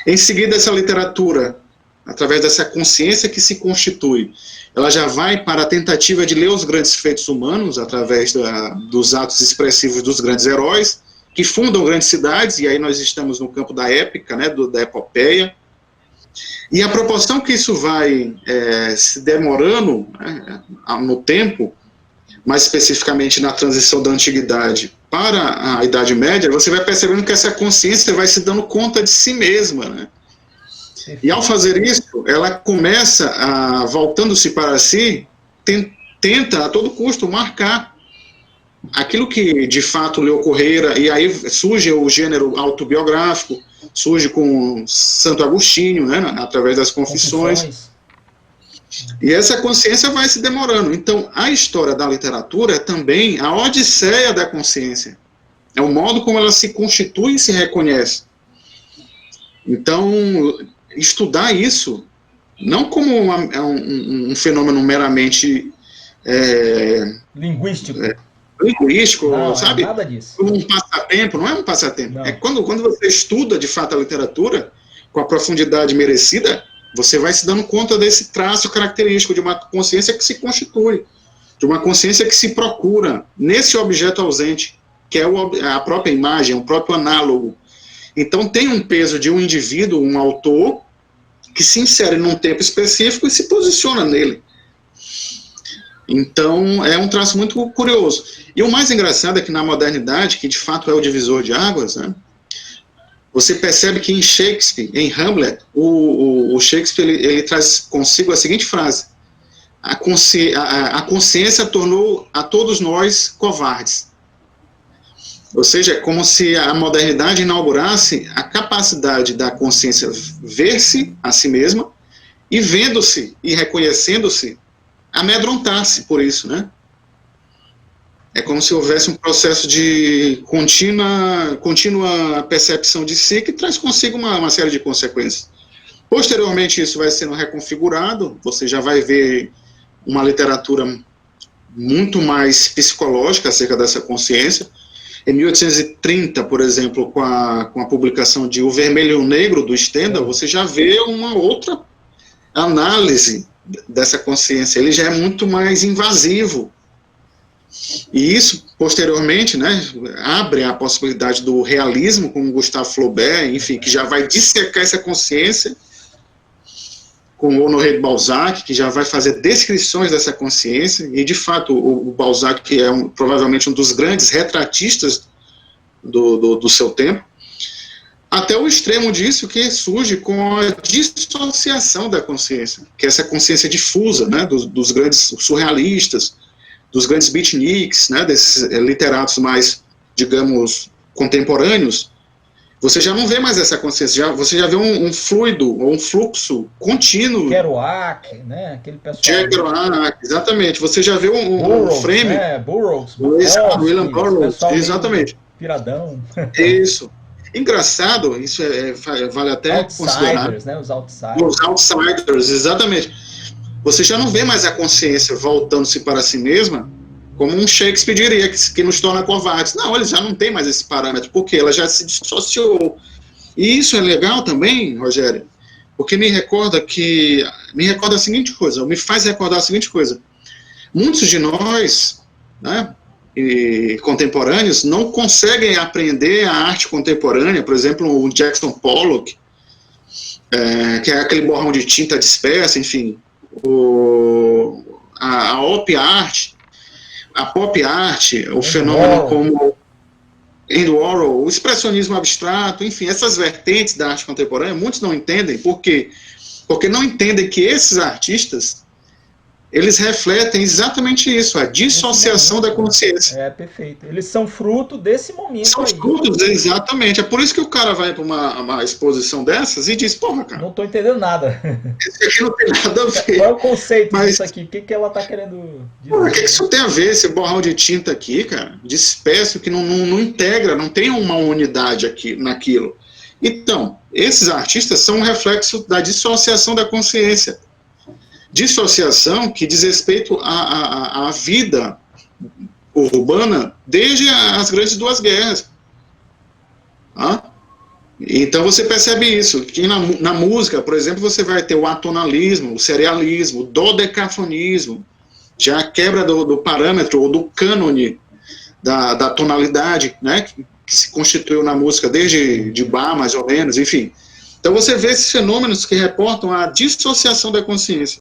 Em seguida, essa literatura, através dessa consciência que se constitui, ela já vai para a tentativa de ler os grandes feitos humanos, através dos atos expressivos dos grandes heróis, que fundam grandes cidades, e aí nós estamos no campo da épica, né, da epopeia. E a proporção que isso vai se demorando, né, no tempo, mais especificamente na transição da antiguidade para a Idade Média, você vai percebendo que essa consciência vai se dando conta de si mesma, né? E ao fazer isso, ela começa voltando-se para si, tenta a todo custo marcar aquilo que de fato lhe ocorrera, e aí surge o gênero autobiográfico, surge com Santo Agostinho, né, através das Confissões. E essa consciência vai se demorando. Então, a história da literatura é também a odisseia da consciência. É o modo como ela se constitui e se reconhece. Então, estudar isso, não como um fenômeno meramente linguístico, não, sabe? É nada disso. Um passatempo, não é um passatempo. Não. É quando você estuda de fato a literatura com a profundidade merecida, você vai se dando conta desse traço característico de uma consciência que se constitui, de uma consciência que se procura nesse objeto ausente, que é a própria imagem, o próprio análogo. Então tem um peso de um indivíduo, um autor, que se insere num tempo específico e se posiciona nele. Então é um traço muito curioso. E o mais engraçado é que na modernidade, que de fato é o divisor de águas, né, você percebe que em Shakespeare, em Hamlet, o Shakespeare ele traz consigo a seguinte frase: a consciência tornou a todos nós covardes. Ou seja, é como se a modernidade inaugurasse a capacidade da consciência ver-se a si mesma e, vendo-se e reconhecendo-se, amedrontar-se por isso, né? É como se houvesse um processo de contínua percepção de si que traz consigo uma série de consequências. Posteriormente, isso vai sendo reconfigurado, você já vai ver uma literatura muito mais psicológica acerca dessa consciência. Em 1830, por exemplo, com a publicação de O Vermelho e o Negro, do Stendhal, você já vê uma outra análise dessa consciência. Ele já é muito mais invasivo. E isso, posteriormente, né, abre a possibilidade do realismo, como Gustave Flaubert, enfim, que já vai dissecar essa consciência, com Honoré de Balzac, que já vai fazer descrições dessa consciência, e de fato o Balzac, que é provavelmente um dos grandes retratistas do seu tempo, até o extremo disso que surge com a dissociação da consciência, que é essa consciência difusa, né, dos grandes surrealistas, dos grandes beatniks, né, desses literatos mais, digamos, contemporâneos. Você já não vê mais essa consciência, você já vê um fluido, ou um fluxo contínuo. Kerouac, né? Aquele pessoal. Kerouac, exatamente. Você já vê um frame. Burroughs, William Burroughs, exatamente. Piradão. Isso. Engraçado, isso vale até considerar. Né? Os outsiders. Os outsiders, exatamente. Você já não vê mais a consciência voltando-se para si mesma, como um Shakespeare diria, que nos torna covardes. Não, ele já não tem mais esse parâmetro, porque ela já se dissociou. E isso é legal também, Rogério, porque me recorda a seguinte coisa, me faz recordar a seguinte coisa. Muitos de nós, né, contemporâneos, não conseguem aprender a arte contemporânea, por exemplo, o Jackson Pollock, que é aquele borrão de tinta dispersa, enfim, a op art, a pop art, o fenômeno como Andy Warhol, o expressionismo abstrato, enfim, essas vertentes da arte contemporânea, muitos não entendem. Por quê? Porque não entendem que esses artistas, eles refletem exatamente isso, a dissociação da consciência. É, perfeito. Eles são fruto desse momento. São frutos, exatamente. É por isso que o cara vai para uma exposição dessas e diz, porra, cara, não estou entendendo nada. Isso aqui não tem nada a ver. Qual é o conceito disso aqui? O que ela está querendo dizer? O que isso tem a ver, esse borrão de tinta aqui, cara, de espécie que não integra, não tem uma unidade aqui naquilo. Então, esses artistas são um reflexo da dissociação da consciência. Dissociação que diz respeito à vida urbana desde as grandes duas guerras. Então você percebe isso, que na música, por exemplo, você vai ter o atonalismo, o serialismo, o dodecafonismo, já a quebra do parâmetro ou do cânone da tonalidade, né, que se constituiu na música desde de Bach, mais ou menos, enfim. Então você vê esses fenômenos que reportam a dissociação da consciência.